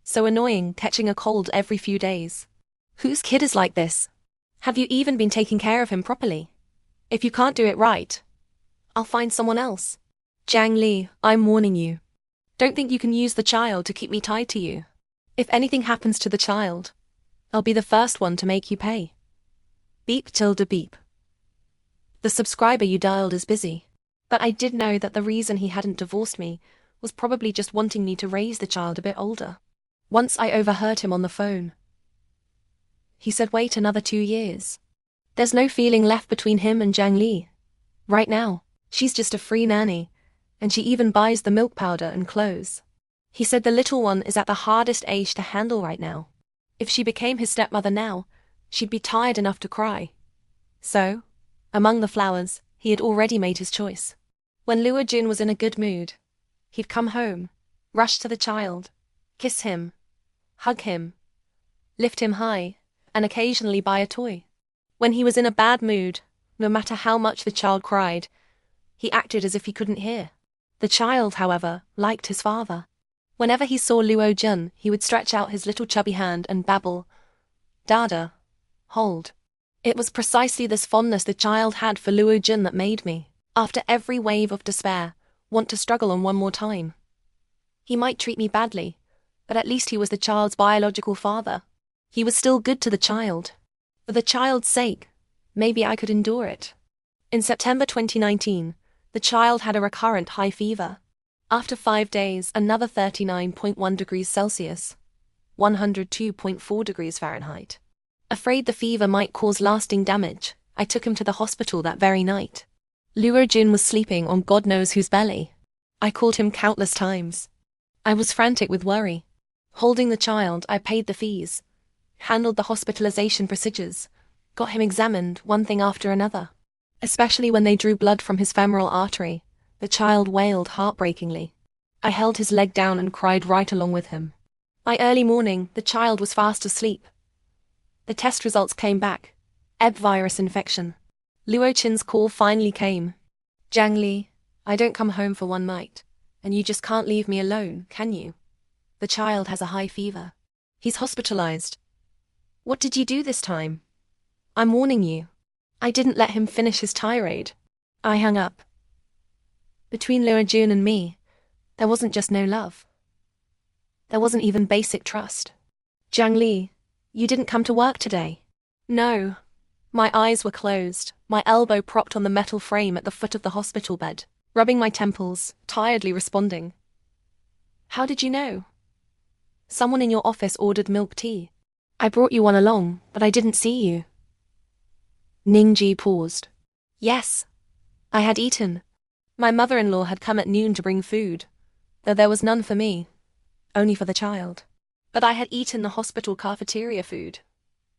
So annoying, catching a cold every few days. Whose kid is like this? Have you even been taking care of him properly? If you can't do it right, I'll find someone else. Jiang Li, I'm warning you. Don't think you can use the child to keep me tied to you. If anything happens to the child, I'll be the first one to make you pay. Beep tilde beep. The subscriber you dialed is busy. But I did know that the reason he hadn't divorced me was probably just wanting me to raise the child a bit older. Once I overheard him on the phone. He said wait another 2 years. There's no feeling left between him and Jiang Li. Right now, she's just a free nanny, and she even buys the milk powder and clothes. He said the little one is at the hardest age to handle right now. If she became his stepmother now, she'd be tired enough to cry. So, among the flowers, he had already made his choice. When Luo Jun was in a good mood, he'd come home, rush to the child, kiss him, hug him, lift him high, and occasionally buy a toy. When he was in a bad mood, no matter how much the child cried, he acted as if he couldn't hear. The child, however, liked his father. Whenever he saw Luo Jun, he would stretch out his little chubby hand and babble, "Dada, hold." It was precisely this fondness the child had for Luo Jun that made me, after every wave of despair, want to struggle on one more time. He might treat me badly, but at least he was the child's biological father. He was still good to the child. For the child's sake, maybe I could endure it. In September 2019, the child had a recurrent high fever. After 5 days, another 39.1 degrees Celsius, 102.4 degrees Fahrenheit. Afraid the fever might cause lasting damage, I took him to the hospital that very night. Luo Jun was sleeping on God knows whose belly. I called him countless times. I was frantic with worry. Holding the child, I paid the fees, handled the hospitalization procedures, got him examined one thing after another. Especially when they drew blood from his femoral artery, the child wailed heartbreakingly. I held his leg down and cried right along with him. By early morning, the child was fast asleep. The test results came back, Ebb virus infection. Luo Qin's call finally came. Jiang Li, I don't come home for one night, and you just can't leave me alone, can you? The child has a high fever. He's hospitalized. What did you do this time? I'm warning you. I didn't let him finish his tirade. I hung up. Between Luo Jun and me, there wasn't just no love. There wasn't even basic trust. Jiang Li, you didn't come to work today. No. My eyes were closed, my elbow propped on the metal frame at the foot of the hospital bed, rubbing my temples, tiredly responding. How did you know? Someone in your office ordered milk tea. I brought you one along, but I didn't see you. Ningji paused. Yes. I had eaten. My mother-in-law had come at noon to bring food, though there was none for me, only for the child. But I had eaten the hospital cafeteria food.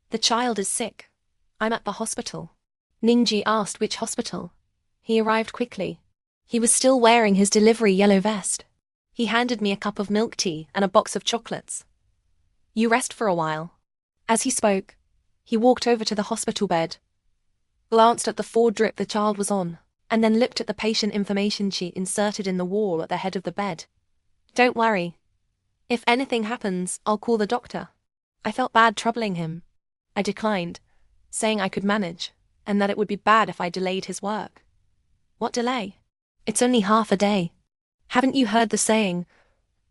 The child is sick. I'm at the hospital. Ningji asked which hospital. He arrived quickly. He was still wearing his delivery yellow vest. He handed me a cup of milk tea and a box of chocolates. You rest for a while. As he spoke, he walked over to the hospital bed, glanced at the 4 drip the child was on, and then looked at the patient information sheet inserted in the wall at the head of the bed. Don't worry. If anything happens, I'll call the doctor. I felt bad troubling him. I declined, saying I could manage, and that it would be bad if I delayed his work. What delay? It's only half a day. Haven't you heard the saying,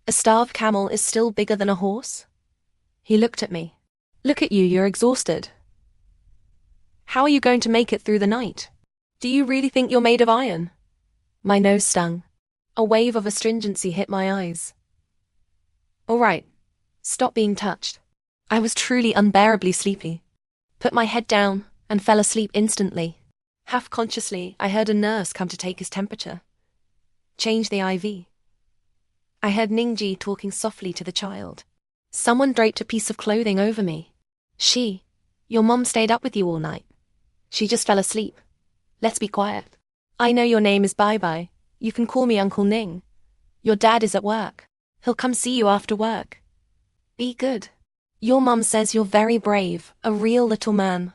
a starved camel is still bigger than a horse? He looked at me. Look at you, you're exhausted. How are you going to make it through the night? Do you really think you're made of iron? My nose stung. A wave of astringency hit my eyes. All right. Stop being touched. I was truly unbearably sleepy. Put my head down and fell asleep instantly. Half consciously, I heard a nurse come to take his temperature. Change the IV. I heard Ningji talking softly to the child. Someone draped a piece of clothing over me. Your mom stayed up with you all night. She just fell asleep. Let's be quiet. I know your name is Bai Bai. You can call me Uncle Ning. Your dad is at work. He'll come see you after work. Be good. Your mom says you're very brave, a real little man.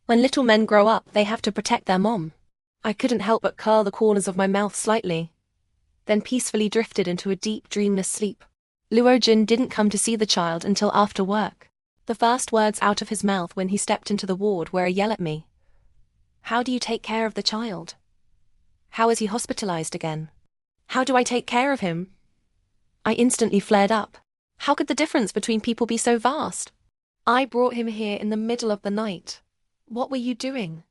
When little men grow up, they have to protect their mom. I couldn't help but curl the corners of my mouth slightly, then peacefully drifted into a deep, dreamless sleep. Luo Jun didn't come to see the child until after work. The first words out of his mouth when he stepped into the ward were a yell at me. How do you take care of the child? How is he hospitalized again? How do I take care of him? I instantly flared up. How could the difference between people be so vast? I brought him here in the middle of the night. What were you doing?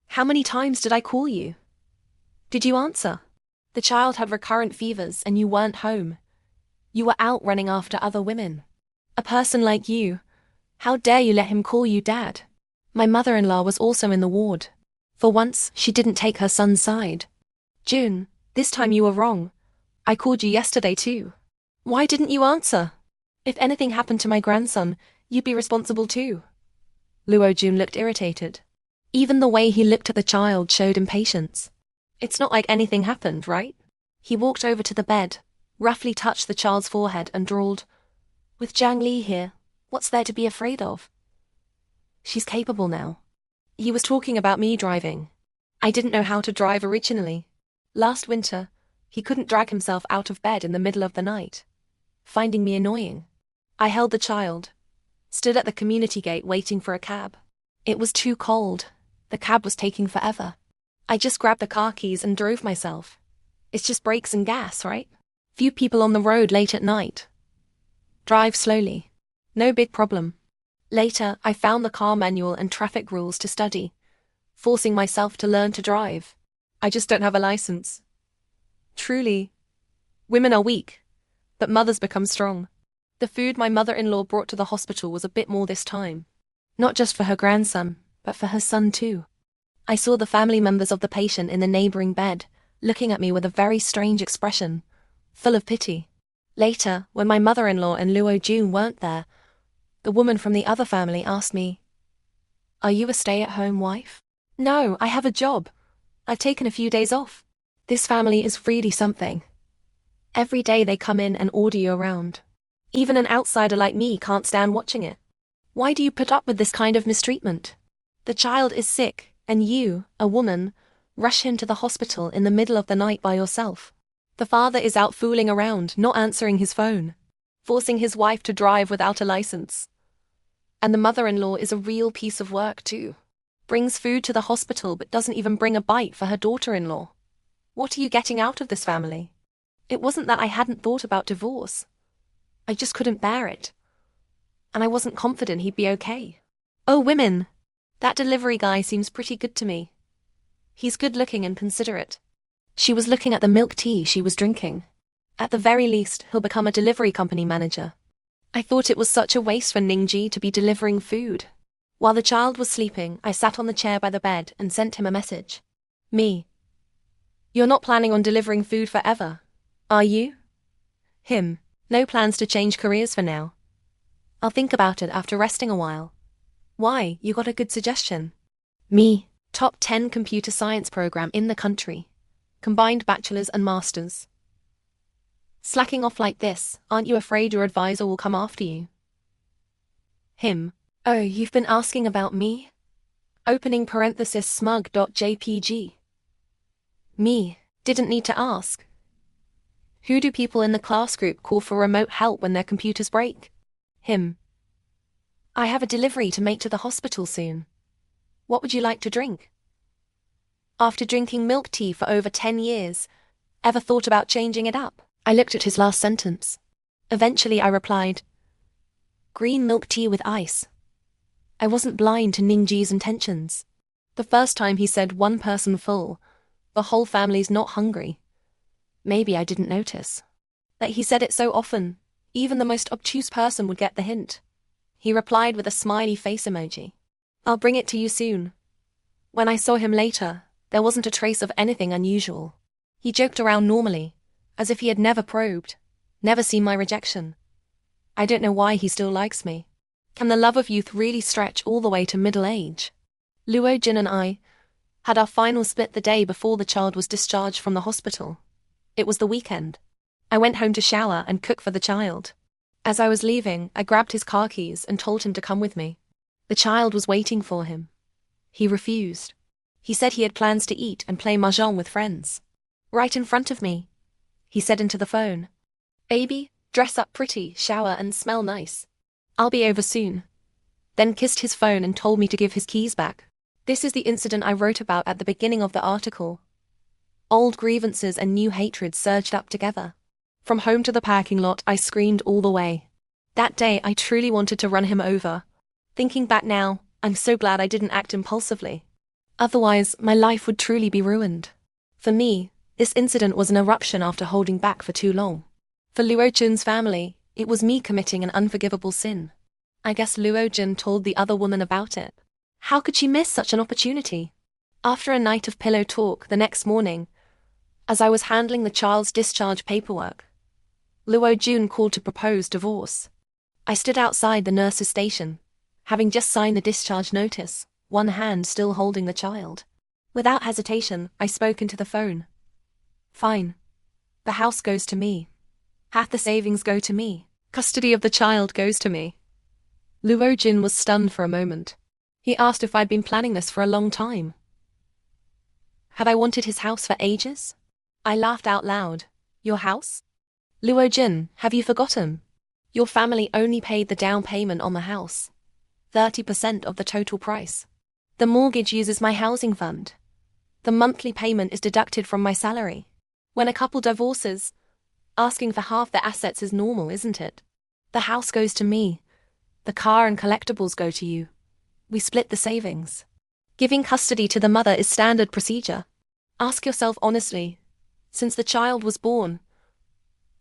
How many times did I call you? Did you answer? The child had recurrent fevers and you weren't home. You were out running after other women. A person like you, how dare you let him call you dad? My mother-in-law was also in the ward. For once, she didn't take her son's side. June, this time you were wrong. I called you yesterday too. Why didn't you answer? If anything happened to my grandson, you'd be responsible too. Luo Jun looked irritated. Even the way he looked at the child showed impatience. It's not like anything happened, right? He walked over to the bed, roughly touched the child's forehead and drawled, With Jiang Li here, what's there to be afraid of? She's capable now. He was talking about me driving. I didn't know how to drive originally. Last winter, he couldn't drag himself out of bed in the middle of the night, finding me annoying. I held the child, stood at the community gate waiting for a cab. It was too cold. The cab was taking forever. I just grabbed the car keys and drove myself. It's just brakes and gas, right? Few people on the road late at night. Drive slowly. No big problem. Later, I found the car manual and traffic rules to study, forcing myself to learn to drive. I just don't have a license. Truly, women are weak, but mothers become strong. The food my mother-in-law brought to the hospital was a bit more this time. Not just for her grandson, but for her son too. I saw the family members of the patient in the neighboring bed, looking at me with a very strange expression, full of pity. Later, when my mother-in-law and Luo Jun weren't there, the woman from the other family asked me, Are you a stay-at-home wife? No, I have a job. I've taken a few days off. This family is really something. Every day they come in and order you around. Even an outsider like me can't stand watching it. Why do you put up with this kind of mistreatment? The child is sick, and you, a woman, rush him to the hospital in the middle of the night by yourself. The father is out fooling around, not answering his phone, forcing his wife to drive without a license. And the mother-in-law is a real piece of work too. Brings food to the hospital but doesn't even bring a bite for her daughter-in-law. What are you getting out of this family? It wasn't that I hadn't thought about divorce. I just couldn't bear it. And I wasn't confident he'd be okay. Oh, women! That delivery guy seems pretty good to me. He's good-looking and considerate. She was looking at the milk tea she was drinking. At the very least, he'll become a delivery company manager. I thought it was such a waste for Ningji to be delivering food. While the child was sleeping, I sat on the chair by the bed and sent him a message. Me. You're not planning on delivering food forever, are you? Him. No plans to change careers for now. I'll think about it after resting a while. Why, you got a good suggestion. Me. Top 10 computer science program in the country. Combined bachelor's and master's. Slacking off like this, aren't you afraid your advisor will come after you? Him. Oh, you've been asking about me? Opening parenthesis smug.jpg. Me. Didn't need to ask. Who do people in the class group call for remote help when their computers break? Him. I have a delivery to make to the hospital soon. What would you like to drink? After drinking milk tea for over 10 years, ever thought about changing it up? I looked at his last sentence. Eventually I replied, green milk tea with ice. I wasn't blind to Ningji's intentions. The first time he said one person full, the whole family's not hungry. Maybe I didn't notice. That he said it so often, even the most obtuse person would get the hint. He replied with a smiley face emoji. I'll bring it to you soon. When I saw him later, there wasn't a trace of anything unusual. He joked around normally, as if he had never probed, never seen my rejection. I don't know why he still likes me. Can the love of youth really stretch all the way to middle age? Luo Jin and I had our final split the day before the child was discharged from the hospital. It was the weekend. I went home to shower and cook for the child. As I was leaving, I grabbed his car keys and told him to come with me. The child was waiting for him. He refused. He said he had plans to eat and play mahjong with friends. Right in front of me. He said into the phone, baby, dress up pretty, shower and smell nice. I'll be over soon. Then kissed his phone and told me to give his keys back. This is the incident I wrote about at the beginning of the article. Old grievances and new hatred surged up together. From home to the parking lot, I screamed all the way. That day, I truly wanted to run him over. Thinking back now, I'm so glad I didn't act impulsively. Otherwise, my life would truly be ruined. For me, this incident was an eruption after holding back for too long. For Luo Jun's family, it was me committing an unforgivable sin. I guess Luo Jun told the other woman about it. How could she miss such an opportunity? After a night of pillow talk the next morning, as I was handling the child's discharge paperwork, Luo Jun called to propose divorce. I stood outside the nurse's station, having just signed the discharge notice, one hand still holding the child. Without hesitation, I spoke into the phone. Fine. The house goes to me. Half the savings go to me. Custody of the child goes to me. Luo Jin was stunned for a moment. He asked if I'd been planning this for a long time. Had I wanted his house for ages? I laughed out loud. Your house? Luo Jin, have you forgotten? Your family only paid the down payment on the house. 30% of the total price. The mortgage uses my housing fund. The monthly payment is deducted from my salary. When a couple divorces, asking for half their assets is normal, isn't it? The house goes to me. The car and collectibles go to you. We split the savings. Giving custody to the mother is standard procedure. Ask yourself honestly, since the child was born,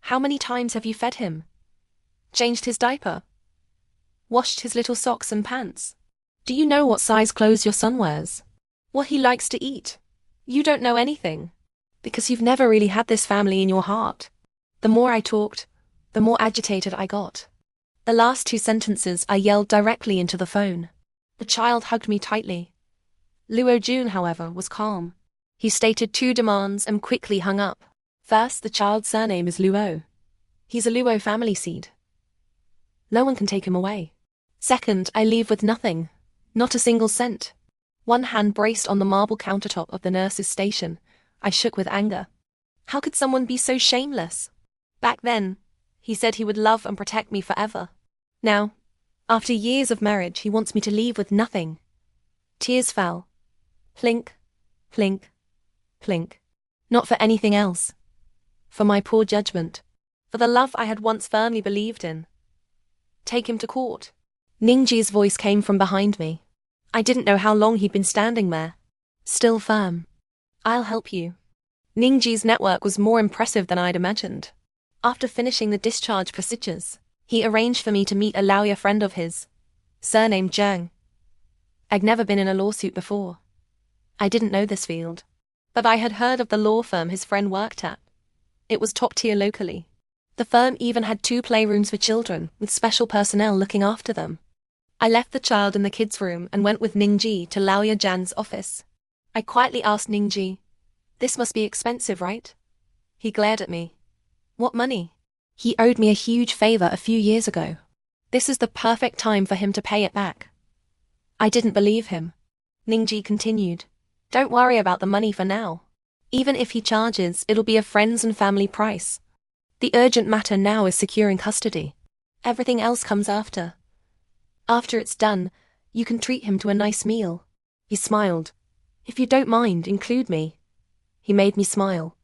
how many times have you fed him? Changed his diaper? Washed his little socks and pants? Do you know what size clothes your son wears? What he likes to eat? You don't know anything, because you've never really had this family in your heart. The more I talked, the more agitated I got. The last 2 sentences I yelled directly into the phone. The child hugged me tightly. Luo Jun, however, was calm. He stated 2 demands and quickly hung up. First, the child's surname is Luo. He's a Luo family seed. No one can take him away. Second, I leave with nothing. Not a single cent. One hand braced on the marble countertop of the nurse's station. I shook with anger. How could someone be so shameless? Back then, he said he would love and protect me forever. Now, after years of marriage, he wants me to leave with nothing. Tears fell. Plink, plink, plink. Not for anything else. For my poor judgment. For the love I had once firmly believed in. Take him to court. Ningji's voice came from behind me. I didn't know how long he'd been standing there. Still firm. I'll help you. Ningji's network was more impressive than I'd imagined. After finishing the discharge procedures, he arranged for me to meet a lawyer friend of his, surnamed Zhang. I'd never been in a lawsuit before. I didn't know this field. But I had heard of the law firm his friend worked at. It was top tier locally. The firm even had 2 playrooms for children, with special personnel looking after them. I left the child in the kids' room and went with Ningji to Lawyer Zhang's office. I quietly asked Ningji, "This must be expensive, right?" He glared at me. "What money?" He owed me a huge favor a few years ago. This is the perfect time for him to pay it back. I didn't believe him. Ningji continued, "Don't worry about the money for now. Even if he charges, it'll be a friends and family price. The urgent matter now is securing custody. Everything else comes after. After it's done, you can treat him to a nice meal." He smiled. "If you don't mind, include me." He made me smile.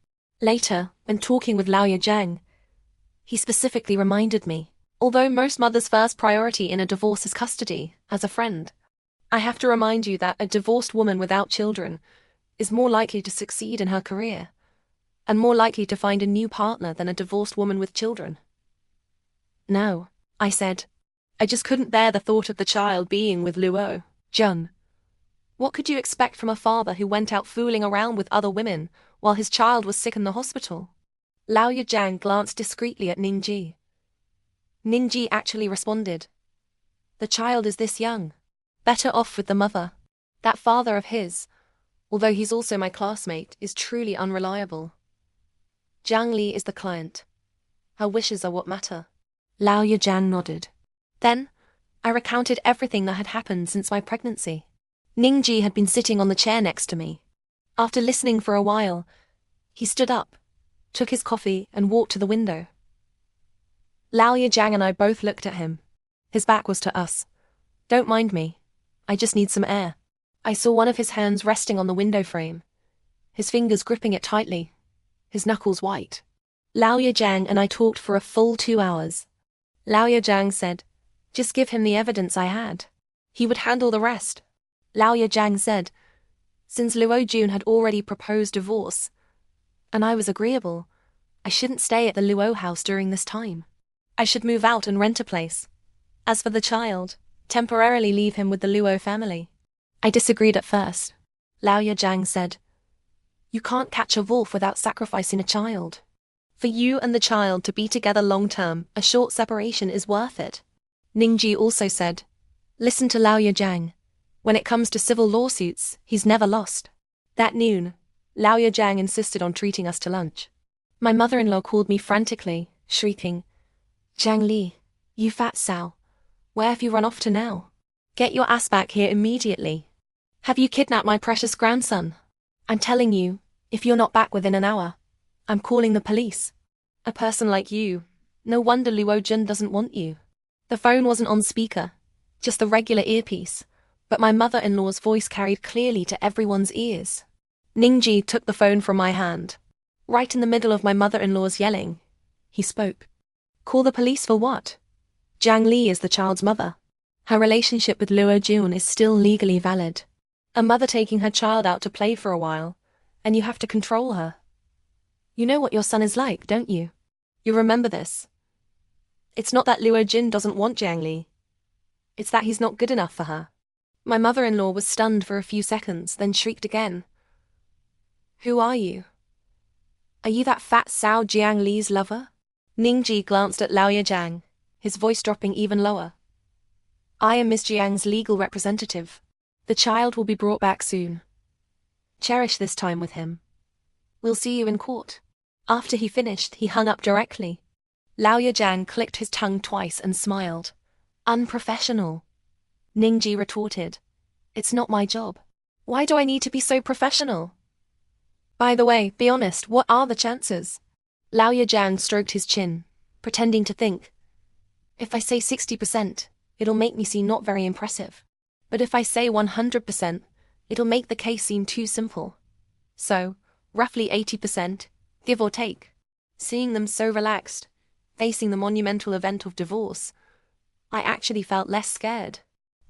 Later, when talking with Lawyer Zhang, he specifically reminded me, although most mothers' first priority in a divorce is custody, as a friend, I have to remind you that a divorced woman without children is more likely to succeed in her career, and more likely to find a new partner than a divorced woman with children. "No," I said. I just couldn't bear the thought of the child being with Luo Jun. What could you expect from a father who went out fooling around with other women while his child was sick in the hospital? Lawyer Zhang glanced discreetly at Ningji. Ningji actually responded, "The child is this young. Better off with the mother. That father of his, although he's also my classmate, is truly unreliable. Zhang Li is the client. Her wishes are what matter." Lawyer Zhang nodded. Then, I recounted everything that had happened since my pregnancy. Ningji had been sitting on the chair next to me. After listening for a while, he stood up, took his coffee, and walked to the window. Lawyer Zhang and I both looked at him. His back was to us. "Don't mind me. I just need some air." I saw one of his hands resting on the window frame, his fingers gripping it tightly, his knuckles white. Lawyer Zhang and I talked for a full 2 hours. Lawyer Zhang said, "Just give him the evidence I had. He would handle the rest." Lawyer Zhang said, "Since Luo Jun had already proposed divorce, and I was agreeable, I shouldn't stay at the Luo house during this time. I should move out and rent a place. As for the child, temporarily leave him with the Luo family." I disagreed at first. Lawyer Zhang said, "You can't catch a wolf without sacrificing a child. For you and the child to be together long-term, a short separation is worth it." Ningji also said, "Listen to Lawyer Zhang. When it comes to civil lawsuits, he's never lost." That noon, Lawyer Zhang insisted on treating us to lunch. My mother-in-law called me frantically, shrieking, "Zhang Li, you fat sow. Where have you run off to now? Get your ass back here immediately. Have you kidnapped my precious grandson? I'm telling you, if you're not back within an hour, I'm calling the police. A person like you, no wonder Luo Jun doesn't want you." The phone wasn't on speaker, just the regular earpiece, but my mother-in-law's voice carried clearly to everyone's ears. Ningji took the phone from my hand. Right in the middle of my mother-in-law's yelling, he spoke. "Call the police for what? Zhang Li is the child's mother. Her relationship with Luo Jun is still legally valid. A mother taking her child out to play for a while, and you have to control her. You know what your son is like, don't you? You remember this. It's not that Luo Jun doesn't want Zhang Li. It's that he's not good enough for her." My mother-in-law was stunned for a few seconds, then shrieked again. "Who are you? Are you that fat sow Zhang Li's lover?" Ningji glanced at Lawyer Zhang, his voice dropping even lower. "I am Ms. Jiang's legal representative. The child will be brought back soon. Cherish this time with him. We'll see you in court." After he finished, he hung up directly. Lawyer Zhang clicked his tongue twice and smiled. "Unprofessional." Ningji retorted, "It's not my job." Why do I need to be so professional? By the way, be honest, what are the chances? Lao Yajang stroked his chin, pretending to think. If I say 60%, it'll make me seem not very impressive. But if I say 100%, it'll make the case seem too simple. So, roughly 80%, give or take. Seeing them so relaxed, facing the monumental event of divorce, I actually felt less scared.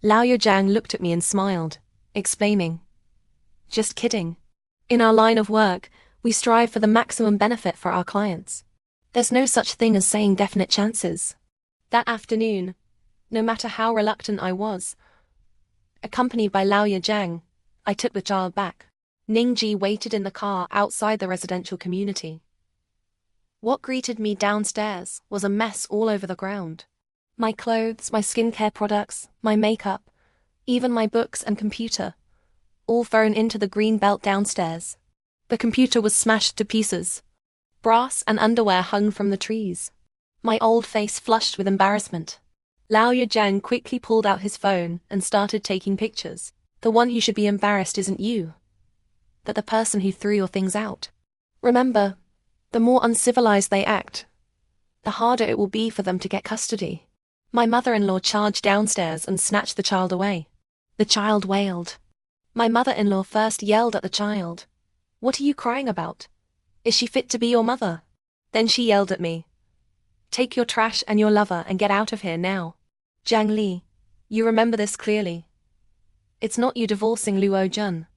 Lao Yajang looked at me and smiled, explaining, "Just kidding. In our line of work, we strive for the maximum benefit for our clients. There's no such thing as saying definite chances." That afternoon, no matter how reluctant I was, accompanied by Lao Yajang, I took the child back. Ningji waited in the car outside the residential community. What greeted me downstairs was a mess all over the ground. My clothes, my skincare products, my makeup, even my books and computer, all thrown into the green belt downstairs. The computer was smashed to pieces. Brass and underwear hung from the trees. My old face flushed with embarrassment. Lao Yajang quickly pulled out his phone and started taking pictures. The one who should be embarrassed isn't you, but the person who threw your things out. Remember, the more uncivilized they act, the harder it will be for them to get custody. My mother-in-law charged downstairs and snatched the child away. The child wailed. My mother-in-law first yelled at the child, "What are you crying about? Is she fit to be your mother?" Then she yelled at me, "Take your trash and your lover and get out of here now." Jiang Li, you remember this clearly. It's not you divorcing Luo Jun.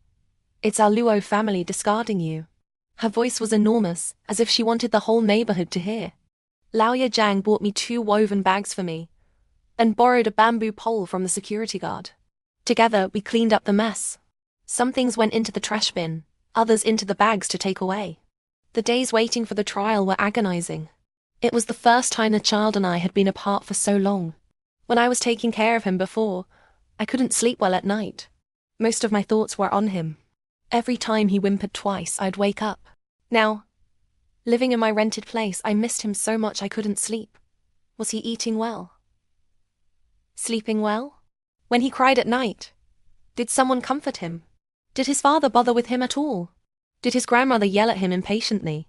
It's our Luo family discarding you. Her voice was enormous, as if she wanted the whole neighborhood to hear. Lao Yajang bought me 2 woven bags for me, and borrowed a bamboo pole from the security guard. Together, we cleaned up the mess. Some things went into the trash bin, others into the bags to take away. The days waiting for the trial were agonizing. It was the first time the child and I had been apart for so long. When I was taking care of him before, I couldn't sleep well at night. Most of my thoughts were on him. Every time he whimpered twice, I'd wake up. Now, living in my rented place, I missed him so much I couldn't sleep. Was he eating well? Sleeping well? When he cried at night, did someone comfort him? Did his father bother with him at all? Did his grandmother yell at him impatiently?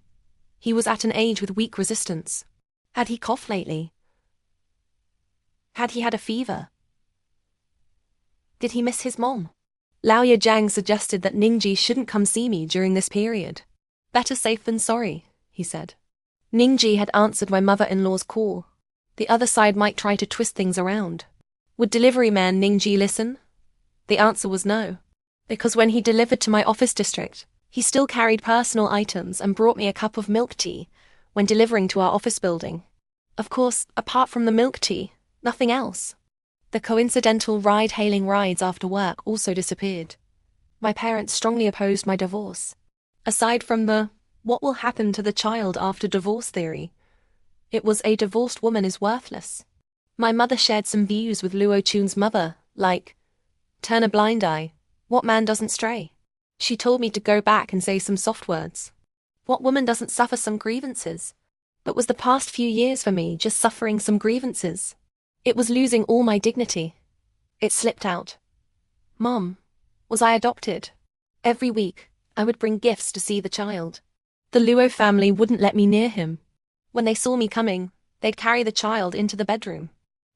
He was at an age with weak resistance. Had he coughed lately? Had he had a fever? Did he miss his mom? Lao Yajang suggested that Ningji shouldn't come see me during this period. Better safe than sorry, he said. Ningji had answered my mother-in-law's call. The other side might try to twist things around. Would delivery man Ningji listen? The answer was no. Because when he delivered to my office district, he still carried personal items and brought me a cup of milk tea when delivering to our office building. Of course, apart from the milk tea, nothing else. The coincidental ride-hailing rides after work also disappeared. My parents strongly opposed my divorce. Aside from the "what will happen to the child after divorce" theory, it was a divorced woman is worthless. My mother shared some views with Luo Chun's mother, like, turn a blind eye, what man doesn't stray? She told me to go back and say some soft words. What woman doesn't suffer some grievances? But was the past few years for me just suffering some grievances? It was losing all my dignity. It slipped out. Mom, was I adopted? Every week, I would bring gifts to see the child. The Luo family wouldn't let me near him. When they saw me coming, they'd carry the child into the bedroom.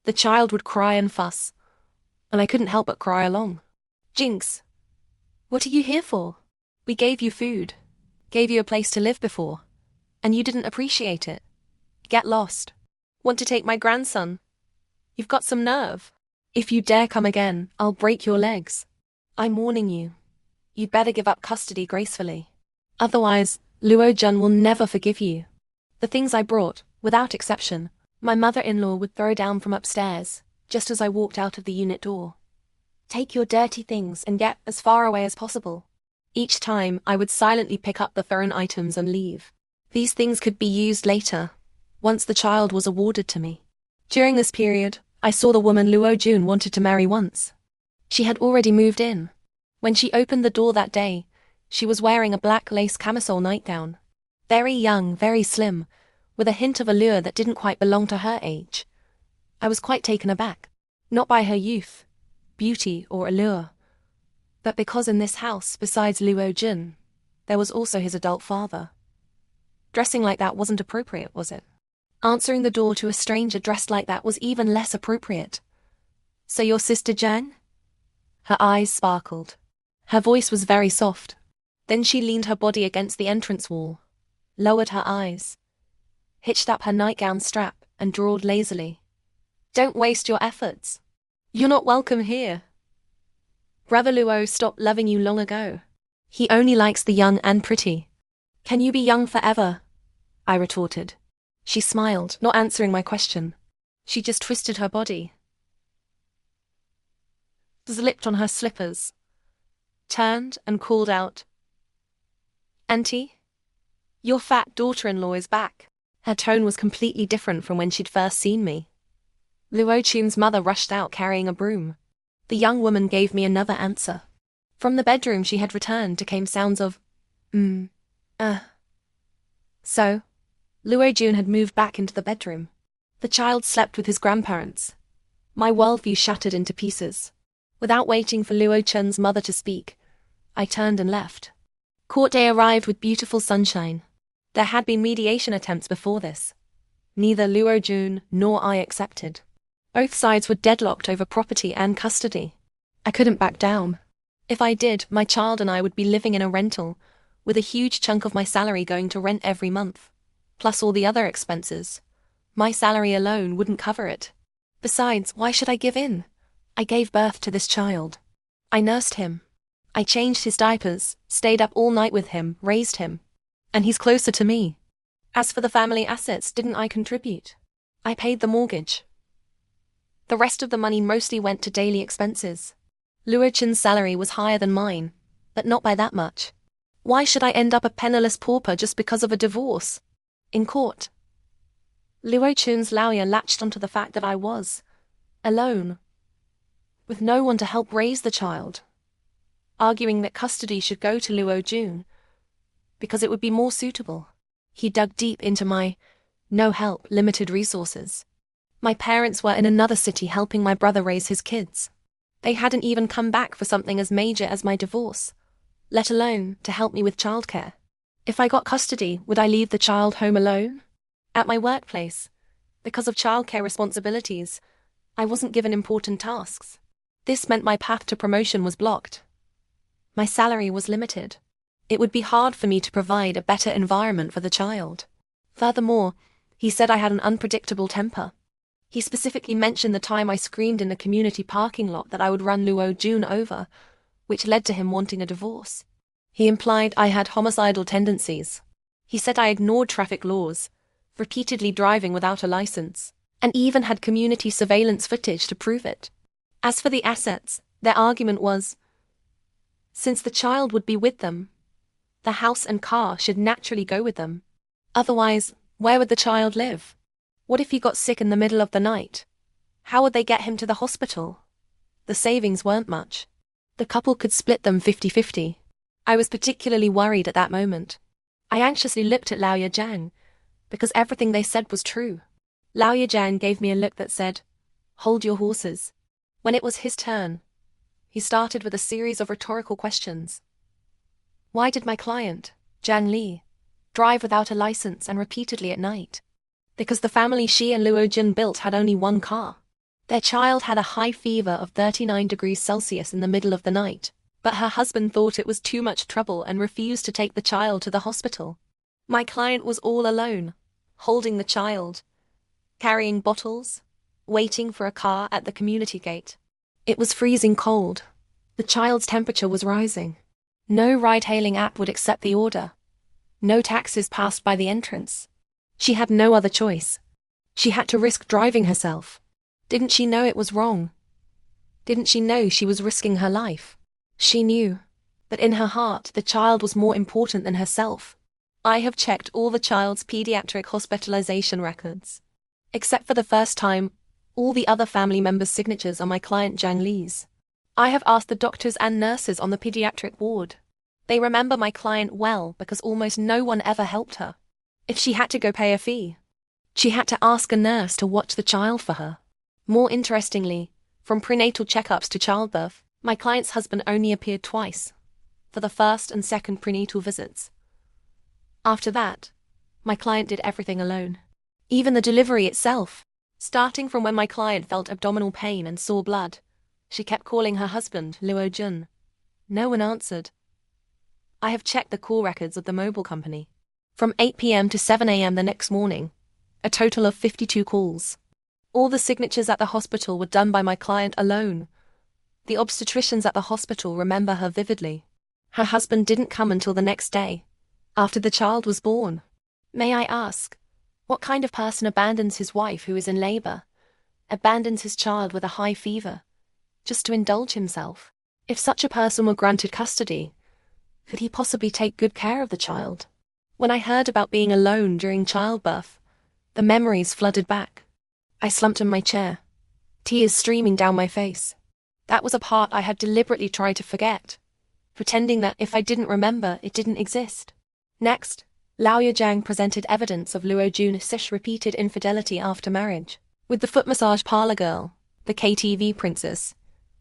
The child would cry and fuss, and I couldn't help but cry along. Jinx, what are you here for? We gave you food, gave you a place to live before, and you didn't appreciate it. Get lost. Want to take my grandson? You've got some nerve. If you dare come again, I'll break your legs. I'm warning you. You'd better give up custody gracefully. Otherwise, Luo Jun will never forgive you. The things I brought, without exception, my mother-in-law would throw down from upstairs, just as I walked out of the unit door. Take your dirty things and get as far away as possible. Each time, I would silently pick up the thrown items and leave. These things could be used later, once the child was awarded to me. During this period, I saw the woman Luo Jun wanted to marry once. She had already moved in. When she opened the door that day, she was wearing a black lace camisole nightgown. Very young, very slim, with a hint of allure that didn't quite belong to her age. I was quite taken aback, not by her youth, beauty, or allure, But because in this house, besides Luo Jin, there was also his adult father. Dressing like that wasn't appropriate, was it? Answering the door to a stranger dressed like that was even less appropriate. So your sister Jang? Her eyes sparkled. Her voice was very soft. Then she leaned her body against the entrance wall, lowered her eyes, hitched up her nightgown strap, and drawled lazily. Don't waste your efforts. You're not welcome here. Brother Luo stopped loving you long ago. He only likes the young and pretty. Can you be young forever? I retorted. She smiled, not answering my question. She just twisted her body, slipped on her slippers, turned and called out, Auntie, your fat daughter-in-law is back. Her tone was completely different from when she'd first seen me. Luo Chun's mother rushed out carrying a broom. The young woman gave me another answer. From the bedroom she had returned came sounds of, So, Luo Jun had moved back into the bedroom. The child slept with his grandparents. My worldview shattered into pieces. Without waiting for Luo Chun's mother to speak, I turned and left. Court day arrived with beautiful sunshine. There had been mediation attempts before this. Neither Luo Jun nor I accepted. Both sides were deadlocked over property and custody. I couldn't back down. If I did, my child and I would be living in a rental, with a huge chunk of my salary going to rent every month, plus all the other expenses. My salary alone wouldn't cover it. Besides, why should I give in? I gave birth to this child. I nursed him. I changed his diapers, stayed up all night with him, raised him. And he's closer to me. As for the family assets, didn't I contribute? I paid the mortgage. The rest of the money mostly went to daily expenses. Luo Chin's salary was higher than mine, but not by that much. Why should I end up a penniless pauper just because of a divorce? In court, Luo Chun's lawyer latched onto the fact that I was alone, with no one to help raise the child, arguing that custody should go to Luo Jun because it would be more suitable. He dug deep into my no help, limited resources. My parents were in another city helping my brother raise his kids. They hadn't even come back for something as major as my divorce, let alone to help me with childcare. If I got custody, would I leave the child home alone? At my workplace, because of childcare responsibilities, I wasn't given important tasks. This meant my path to promotion was blocked. My salary was limited. It would be hard for me to provide a better environment for the child. Furthermore, he said I had an unpredictable temper. He specifically mentioned the time I screamed in the community parking lot that I would run Luo Jun over, which led to him wanting a divorce. He implied I had homicidal tendencies. He said I ignored traffic laws, repeatedly driving without a license, and even had community surveillance footage to prove it. As for the assets, their argument was, since the child would be with them, the house and car should naturally go with them. Otherwise, where would the child live? What if he got sick in the middle of the night? How would they get him to the hospital? The savings weren't much. The couple could split them 50-50. I was particularly worried at that moment. I anxiously looked at Laoya Jiang, because everything they said was true. Laoya Jiang gave me a look that said, hold your horses. When it was his turn, he started with a series of rhetorical questions. Why did my client, Jiang Li, drive without a license and repeatedly at night? Because the family she and Luo Jun built had only one car. Their child had a high fever of 39 degrees Celsius in the middle of the night, but her husband thought it was too much trouble and refused to take the child to the hospital. My client was all alone, holding the child, carrying bottles, waiting for a car at the community gate. It was freezing cold. The child's temperature was rising. No ride-hailing app would accept the order. No taxis passed by the entrance. She had no other choice. She had to risk driving herself. Didn't she know it was wrong? Didn't she know she was risking her life? She knew, but in her heart the child was more important than herself. I have checked all the child's pediatric hospitalization records. Except for the first time, all the other family members' signatures are my client Jiang Li's. I have asked the doctors and nurses on the pediatric ward. They remember my client well because almost no one ever helped her. If she had to go pay a fee, she had to ask a nurse to watch the child for her. More interestingly, from prenatal checkups to childbirth, My client's husband only appeared twice, for the first and second prenatal visits. After that, my client did everything alone. Even the delivery itself. Starting from when my client felt abdominal pain and saw blood, she kept calling her husband, Luo Jun. No one answered. I have checked the call records of the mobile company. From 8 p.m. to 7 a.m. the next morning, a total of 52 calls. All the signatures at the hospital were done by my client alone. The obstetricians at the hospital remember her vividly. Her husband didn't come until the next day, after the child was born. May I ask, what kind of person abandons his wife who is in labor, abandons his child with a high fever, just to indulge himself? If such a person were granted custody, could he possibly take good care of the child? When I heard about being alone during childbirth, the memories flooded back. I slumped in my chair, tears streaming down my face. That was a part I had deliberately tried to forget, pretending that if I didn't remember, it didn't exist. Next, Lao Yajang presented evidence of Luo Jun's repeated infidelity after marriage, with the foot massage parlor girl, the KTV princess,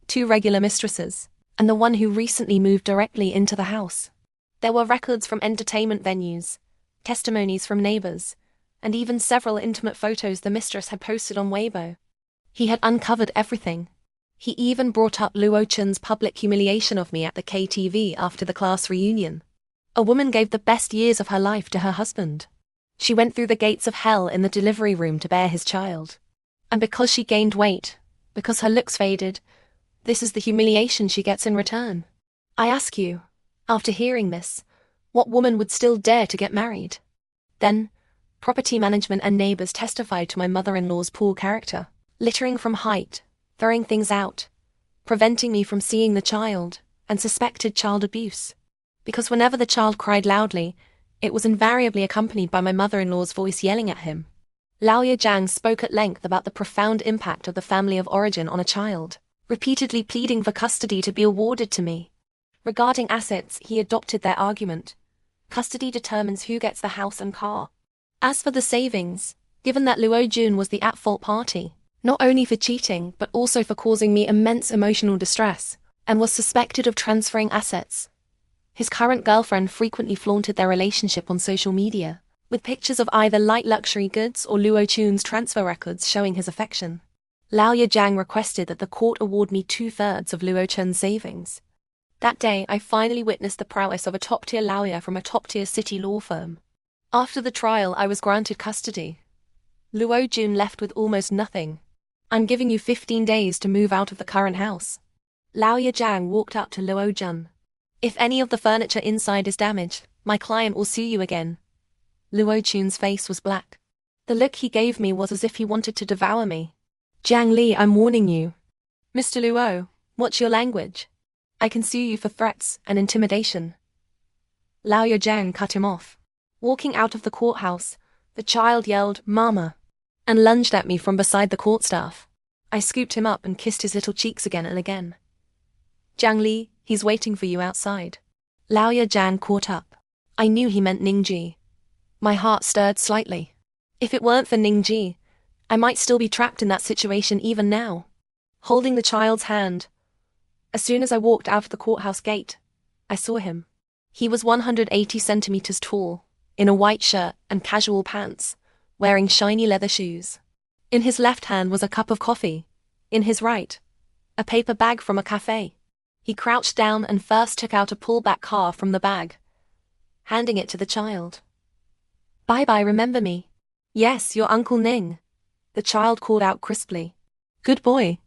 2 regular mistresses, and the one who recently moved directly into the house. There were records from entertainment venues, testimonies from neighbors, and even several intimate photos the mistress had posted on Weibo. He had uncovered everything. He even brought up Luo Chun's public humiliation of me at the KTV after the class reunion. A woman gave the best years of her life to her husband. She went through the gates of hell in the delivery room to bear his child. And because she gained weight, because her looks faded, this is the humiliation she gets in return. I ask you, after hearing this, what woman would still dare to get married? Then, property management and neighbors testified to my mother-in-law's poor character, littering from height, throwing things out, preventing me from seeing the child, and suspected child abuse. Because whenever the child cried loudly, it was invariably accompanied by my mother-in-law's voice yelling at him. Lao Yajang spoke at length about the profound impact of the family of origin on a child, repeatedly pleading for custody to be awarded to me. Regarding assets, he adopted their argument. Custody determines who gets the house and car. As for the savings, given that Luo Jun was the at-fault party, not only for cheating but also for causing me immense emotional distress, and was suspected of transferring assets, his current girlfriend frequently flaunted their relationship on social media, with pictures of either light luxury goods or Luo Chun's transfer records showing his affection. Lao Yajang requested that the court award me 2/3 of Luo Chun's savings. That day, I finally witnessed the prowess of a top-tier lawyer from a top-tier city law firm. After the trial, I was granted custody. Luo Jun left with almost nothing. I'm giving you 15 days to move out of the current house. Lao Yajang walked up to Luo Jun. If any of the furniture inside is damaged, my client will sue you again. Luo Chun's face was black. The look he gave me was as if he wanted to devour me. Jiang Li, I'm warning you. Mr. Luo, what's your language? I can sue you for threats and intimidation. Lao Yajang cut him off. Walking out of the courthouse, the child yelled, "Mama," and lunged at me from beside the court staff. I scooped him up and kissed his little cheeks again and again. Jiang Li, he's waiting for you outside. Lao Yajang caught up. I knew he meant Ningji. My heart stirred slightly. If it weren't for Ningji, I might still be trapped in that situation even now. Holding the child's hand, as soon as I walked out of the courthouse gate, I saw him. He was 180 centimeters tall, in a white shirt and casual pants, wearing shiny leather shoes. In his left hand was a cup of coffee. In his right, a paper bag from a cafe. He crouched down and first took out a pullback car from the bag, handing it to the child. Bye-bye, remember me? Yes, your Uncle Ning. The child called out crisply. Good boy.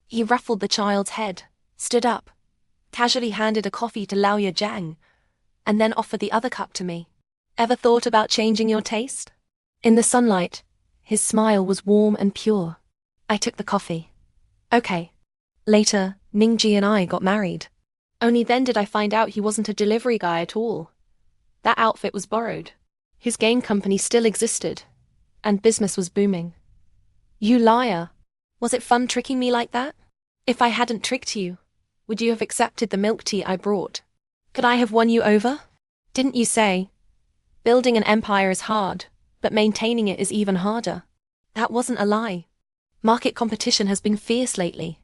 He ruffled the child's head, stood up, casually handed a coffee to Lao Yajang, and then offered the other cup to me. Ever thought about changing your taste? In the sunlight, his smile was warm and pure. I took the coffee. Okay. Later, Ningji and I got married. Only then did I find out he wasn't a delivery guy at all. That outfit was borrowed. His game company still existed, and business was booming. You liar. Was it fun tricking me like that? If I hadn't tricked you, would you have accepted the milk tea I brought? Could I have won you over? Didn't you say, building an empire is hard, but maintaining it is even harder? That wasn't a lie. Market competition has been fierce lately.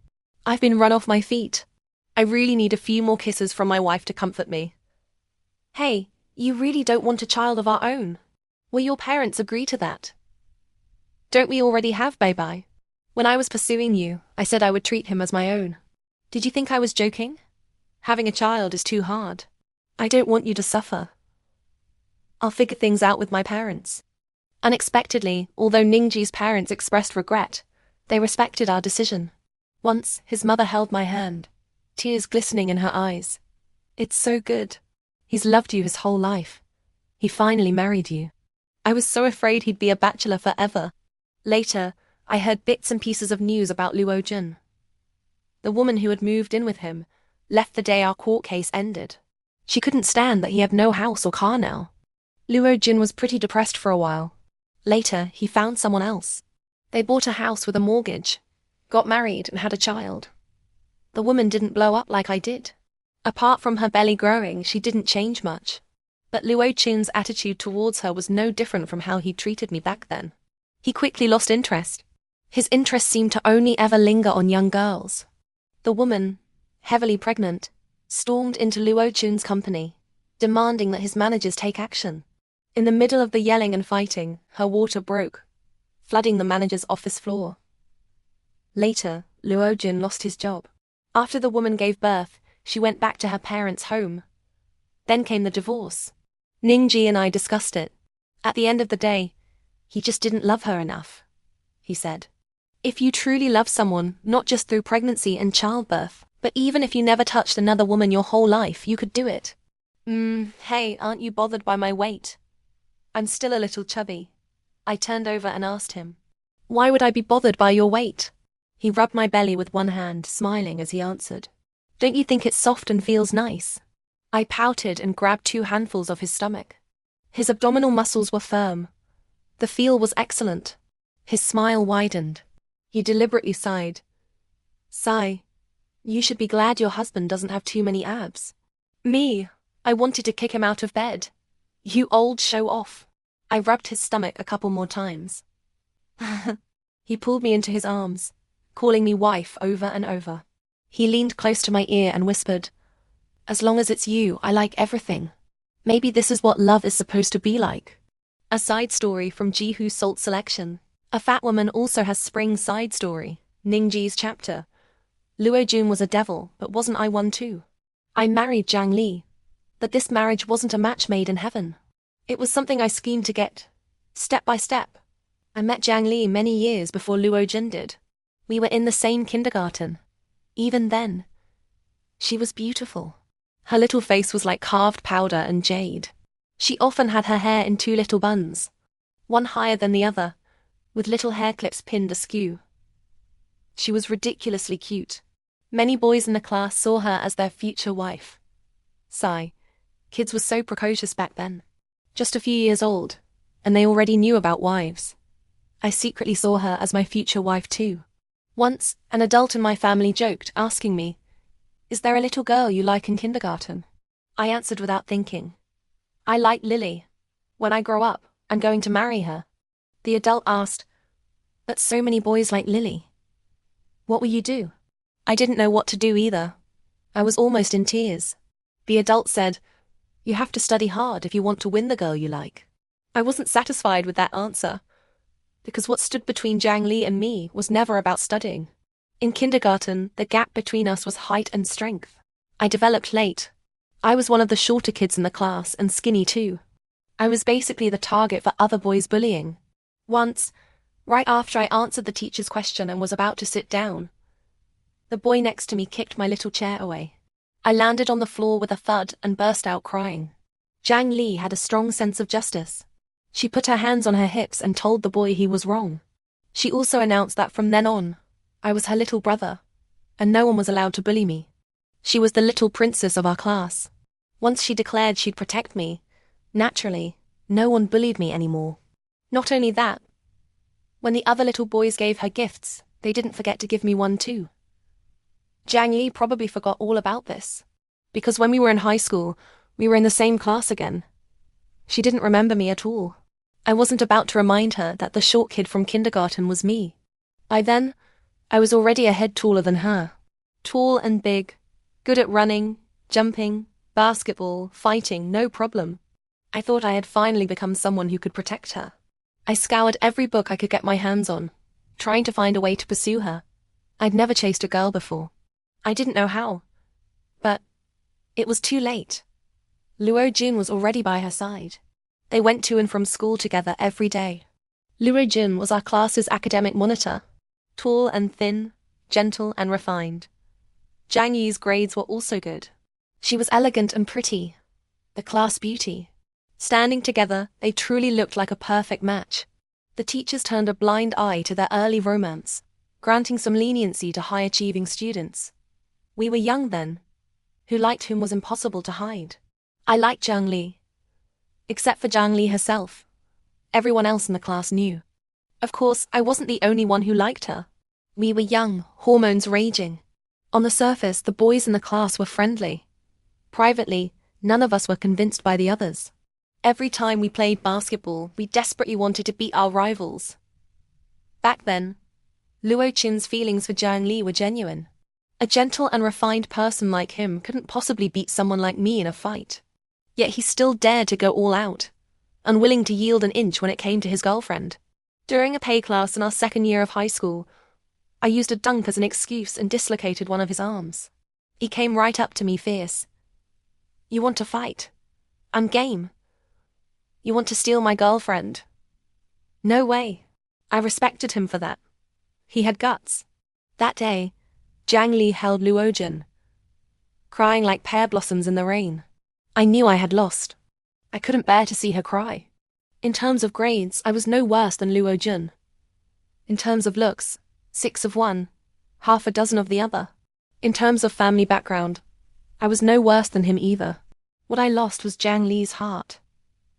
I've been run off my feet. I really need a few more kisses from my wife to comfort me. Hey, you really don't want a child of our own? Will your parents agree to that? Don't we already have Bye-Bye? When I was pursuing you, I said I would treat him as my own. Did you think I was joking? Having a child is too hard. I don't want you to suffer. I'll figure things out with my parents. Unexpectedly, although Ningji's parents expressed regret, they respected our decision. Once, his mother held my hand, tears glistening in her eyes. It's so good. He's loved you his whole life. He finally married you. I was so afraid he'd be a bachelor forever. Later, I heard bits and pieces of news about Luo Jun. The woman who had moved in with him left the day our court case ended. She couldn't stand that he had no house or car now. Luo Jun was pretty depressed for a while. Later, he found someone else. They bought a house with a mortgage, got married and had a child. The woman didn't blow up like I did. Apart from her belly growing, she didn't change much. But Luo Jun's attitude towards her was no different from how he treated me back then. He quickly lost interest. His interest seemed to only ever linger on young girls. The woman, heavily pregnant, stormed into Luo Jun's company, demanding that his managers take action. In the middle of the yelling and fighting, her water broke, flooding the manager's office floor. Later, Luo Jun lost his job. After the woman gave birth, she went back to her parents' home. Then came the divorce. Ningji and I discussed it. At the end of the day, he just didn't love her enough, he said. If you truly love someone, not just through pregnancy and childbirth, but even if you never touched another woman your whole life, you could do it. Hey, aren't you bothered by my weight? I'm still a little chubby. I turned over and asked him. Why would I be bothered by your weight? He rubbed my belly with one hand, smiling as he answered. Don't you think it's soft and feels nice? I pouted and grabbed 2 handfuls of his stomach. His abdominal muscles were firm. The feel was excellent. His smile widened. He deliberately sighed. Sigh. You should be glad your husband doesn't have too many abs. Me, I wanted to kick him out of bed. You old show-off. I rubbed his stomach a couple more times. He pulled me into his arms, calling me wife over and over. He leaned close to my ear and whispered, As long as it's you, I like everything. Maybe this is what love is supposed to be like. A side story from Jihu's Salt Selection. A fat woman also has spring side story, Ningji's chapter. Luo Jun was a devil, but wasn't I one too? I married Zhang Li. But this marriage wasn't a match made in heaven. It was something I schemed to get, step by step. I met Zhang Li many years before Luo Jun did. We were in the same kindergarten. Even then, she was beautiful. Her little face was like carved powder and jade. She often had her hair in 2 little buns, one higher than the other, with little hair clips pinned askew. She was ridiculously cute. Many boys in the class saw her as their future wife. Sigh. Kids were so precocious back then. Just a few years old, and they already knew about wives. I secretly saw her as my future wife too. Once, an adult in my family joked, asking me, Is there a little girl you like in kindergarten? I answered without thinking. I like Lily. When I grow up, I'm going to marry her. The adult asked, But so many boys like Lily. What will you do? I didn't know what to do either. I was almost in tears. The adult said, You have to study hard if you want to win the girl you like. I wasn't satisfied with that answer, because what stood between Zhang Li and me was never about studying. In kindergarten, the gap between us was height and strength. I developed late. I was one of the shorter kids in the class and skinny too. I was basically the target for other boys' bullying. Once, right after I answered the teacher's question and was about to sit down, the boy next to me kicked my little chair away. I landed on the floor with a thud and burst out crying. Zhang Li had a strong sense of justice. She put her hands on her hips and told the boy he was wrong. She also announced that from then on, I was her little brother, and no one was allowed to bully me. She was the little princess of our class. Once she declared she'd protect me, naturally, no one bullied me anymore. Not only that, when the other little boys gave her gifts, they didn't forget to give me one too. Zhang Li probably forgot all about this, because when we were in high school, we were in the same class again. She didn't remember me at all. I wasn't about to remind her that the short kid from kindergarten was me. By then, I was already a head taller than her. Tall and big, Good at running, jumping, basketball, fighting, no problem. I thought I had finally become someone who could protect her. I scoured every book I could get my hands on, trying to find a way to pursue her. I'd never chased a girl before. I didn't know how. But it was too late. Luo Jun was already by her side. They went to and from school together every day. Luo Jun was our class's academic monitor. Tall and thin, gentle and refined. Zhang Yi's grades were also good. She was elegant and pretty. The class beauty. Standing together, they truly looked like a perfect match. The teachers turned a blind eye to their early romance, granting some leniency to high-achieving students. We were young then. Who liked whom was impossible to hide. I liked Zhang Li. Except for Zhang Li herself. Everyone else in the class knew. Of course, I wasn't the only one who liked her. We were young, hormones raging. On the surface, the boys in the class were friendly. Privately, none of us were convinced by the others. Every time we played basketball, we desperately wanted to beat our rivals. Back then, Luo Qin's feelings for Zhang Li were genuine. A gentle and refined person like him couldn't possibly beat someone like me in a fight. Yet he still dared to go all out, unwilling to yield an inch when it came to his girlfriend. During a pay class in our second year of high school, I used a dunk as an excuse and dislocated one of his arms. He came right up to me fierce. "You want to fight? I'm game. You want to steal my girlfriend?" No way. I respected him for that. He had guts. That day, Zhang Li held Luo Jun, crying like pear blossoms in the rain. I knew I had lost. I couldn't bear to see her cry. In terms of grades, I was no worse than Luo Jun. In terms of looks, 6 of one, half a dozen of the other. In terms of family background, I was no worse than him either. What I lost was Zhang Li's heart.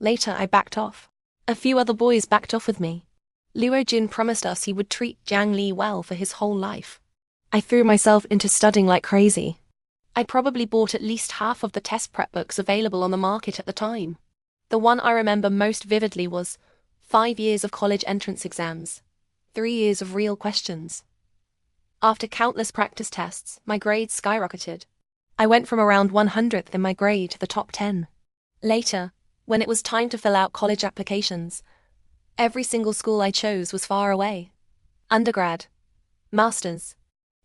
Later, I backed off. A few other boys backed off with me. Luo Jun promised us he would treat Zhang Li well for his whole life. I threw myself into studying like crazy. I probably bought at least half of the test prep books available on the market at the time. The one I remember most vividly was 5 years of college entrance exams, 3 years of real questions. After countless practice tests, my grades skyrocketed. I went from around 100th in my grade to the top 10. Later, when it was time to fill out college applications, every single school I chose was far away. Undergrad. Masters.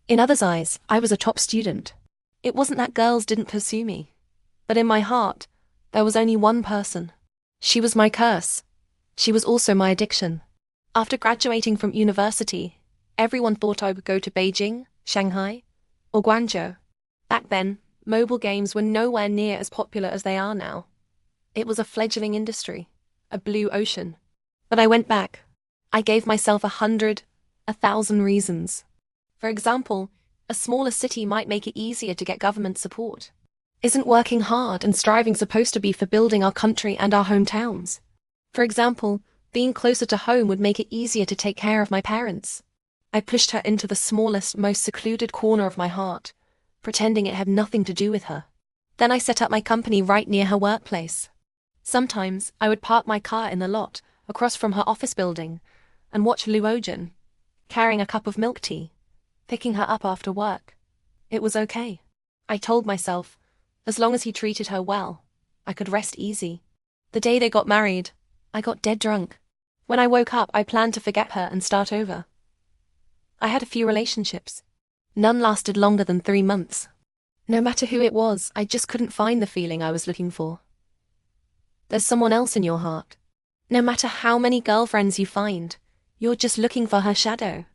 In others' eyes, I was a top student. It wasn't that girls didn't pursue me. But in my heart, there was only one person. She was my curse. She was also my addiction. After graduating from university, everyone thought I would go to Beijing, Shanghai, or Guangzhou. Back then, mobile games were nowhere near as popular as they are now. It was a fledgling industry, a blue ocean. But I went back. I gave myself 100, 1,000 reasons. For example, a smaller city might make it easier to get government support. Isn't working hard and striving supposed to be for building our country and our hometowns? For example, being closer to home would make it easier to take care of my parents. I pushed her into the smallest, most secluded corner of my heart, pretending it had nothing to do with her. Then I set up my company right near her workplace. Sometimes I would park my car in the lot across from her office building and watch Luo Jun, carrying a cup of milk tea, picking her up after work. It was okay. I told myself, as long as he treated her well, I could rest easy. The day they got married, I got dead drunk. When I woke up, I planned to forget her and start over. I had a few relationships. None lasted longer than 3 months. No matter who it was, I just couldn't find the feeling I was looking for. There's someone else in your heart. No matter how many girlfriends you find, you're just looking for her shadow.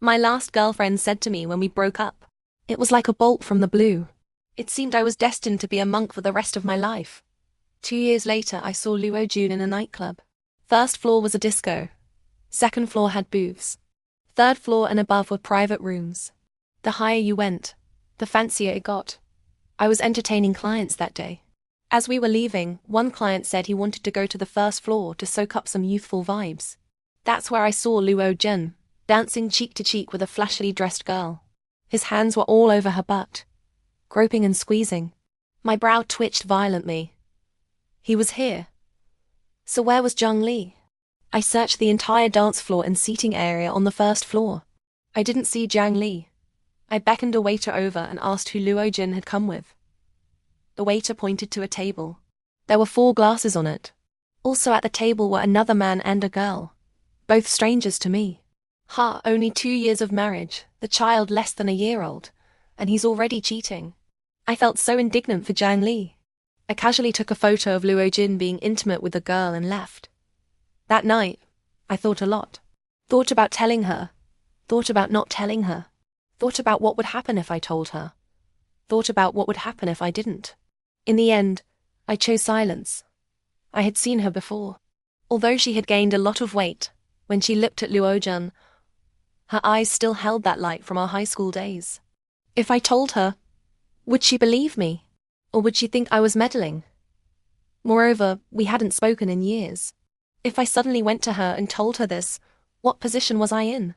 My last girlfriend said to me when we broke up. It was like a bolt from the blue. It seemed I was destined to be a monk for the rest of my life. 2 years later, I saw Luo Jun in a nightclub. First floor was a disco. Second floor had booths. Third floor and above were private rooms. The higher you went, the fancier it got. I was entertaining clients that day. As we were leaving, one client said he wanted to go to the first floor to soak up some youthful vibes. That's where I saw Luo Jun, dancing cheek to cheek with a flashily dressed girl. His hands were all over her butt, groping and squeezing. My brow twitched violently. He was here. So where was Zhang Li? I searched the entire dance floor and seating area on the first floor. I didn't see Zhang Li. I beckoned a waiter over and asked who Luo Jin had come with. The waiter pointed to a table. There were 4 glasses on it. Also at the table were another man and a girl, both strangers to me. Only 2 years of marriage, the child less than a year old, and he's already cheating. I felt so indignant for Jiang Li. I casually took a photo of Luo Jin being intimate with the girl and left. That night, I thought a lot. Thought about telling her. Thought about not telling her. Thought about what would happen if I told her. Thought about what would happen if I didn't. In the end, I chose silence. I had seen her before. Although she had gained a lot of weight, when she looked at Luo Jin, her eyes still held that light from our high school days. If I told her, would she believe me? Or would she think I was meddling? Moreover, we hadn't spoken in years. If I suddenly went to her and told her this, what position was I in?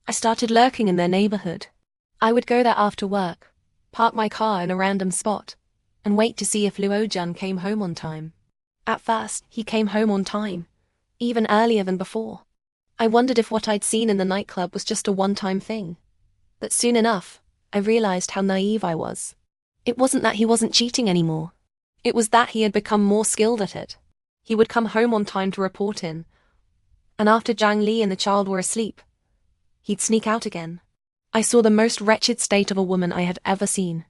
I started lurking in their neighborhood. I would go there after work, park my car in a random spot, and wait to see if Luo Jin came home on time. At first, he came home on time, even earlier than before. I wondered if what I'd seen in the nightclub was just a one-time thing. But soon enough, I realized how naive I was. It wasn't that he wasn't cheating anymore. It was that he had become more skilled at it. He would come home on time to report in, and after Jiang Li and the child were asleep, he'd sneak out again. I saw the most wretched state of a woman I had ever seen.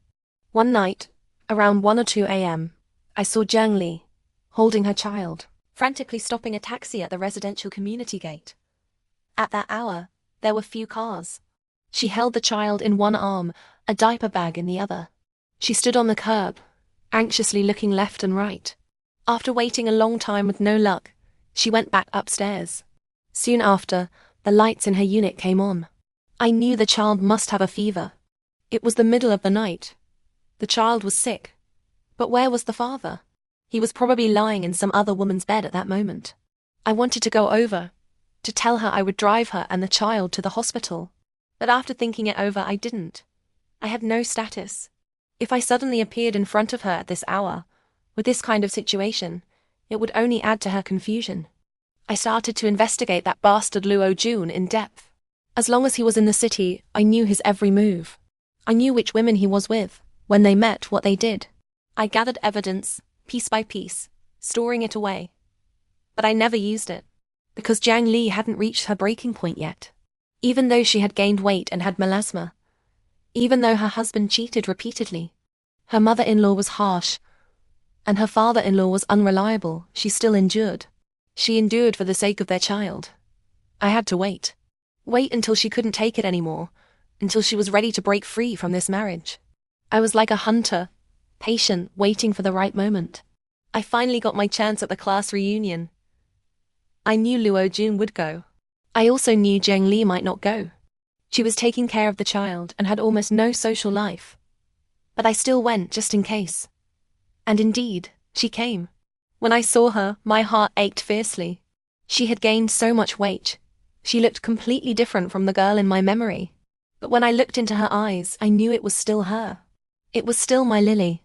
One night, around 1 or 2 a.m., I saw Jiang Li, holding her child, frantically stopping a taxi at the residential community gate. At that hour, there were few cars. She held the child in one arm, a diaper bag in the other. She stood on the curb, anxiously looking left and right. After waiting a long time with no luck, she went back upstairs. Soon after, the lights in her unit came on. I knew the child must have a fever. It was the middle of the night. The child was sick. But where was the father? He was probably lying in some other woman's bed at that moment. I wanted to go over, to tell her I would drive her and the child to the hospital. But after thinking it over, I didn't. I had no status. If I suddenly appeared in front of her at this hour, with this kind of situation, it would only add to her confusion. I started to investigate that bastard Luo Jin in depth. As long as he was in the city, I knew his every move. I knew which women he was with, when they met, what they did. I gathered evidence, piece by piece, storing it away. But I never used it, because Jiang Li hadn't reached her breaking point yet. Even though she had gained weight and had melasma, even though her husband cheated repeatedly, her mother-in-law was harsh, and her father-in-law was unreliable, she still endured. She endured for the sake of their child. I had to wait. Wait until she couldn't take it anymore, until she was ready to break free from this marriage. I was like a hunter, patient, waiting for the right moment. I finally got my chance at the class reunion. I knew Luo Jin would go. I also knew Jiang Li might not go. She was taking care of the child and had almost no social life. But I still went just in case. And indeed, she came. When I saw her, my heart ached fiercely. She had gained so much weight. She looked completely different from the girl in my memory. But when I looked into her eyes, I knew it was still her. It was still my Lily.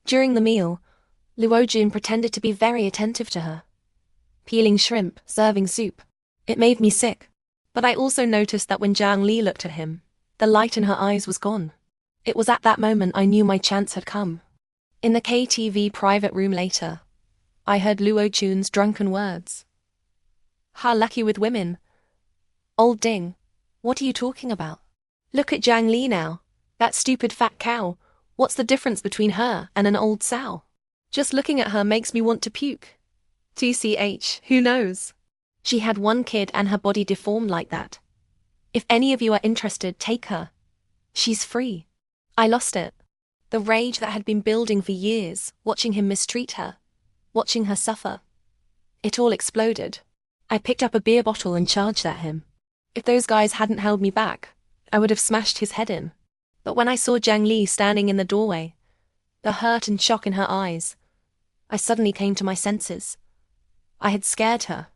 During the meal, Luo Jin pretended to be very attentive to her. Peeling shrimp, serving soup. It made me sick. But I also noticed that when Jiang Li looked at him, the light in her eyes was gone. It was at that moment I knew my chance had come. In the KTV private room later, I heard Luo Jin's drunken words. "Ha, lucky with women. Old Ding, what are you talking about? Look at Jiang Li now, that stupid fat cow. What's the difference between her and an old sow? Just looking at her makes me want to puke. TCH, who knows? She had 1 kid and her body deformed like that. If any of you are interested, take her. She's free." I lost it. The rage that had been building for years, watching him mistreat her, watching her suffer. It all exploded. I picked up a beer bottle and charged at him. If those guys hadn't held me back, I would have smashed his head in. But when I saw Jiang Li standing in the doorway, the hurt and shock in her eyes, I suddenly came to my senses. I had scared her.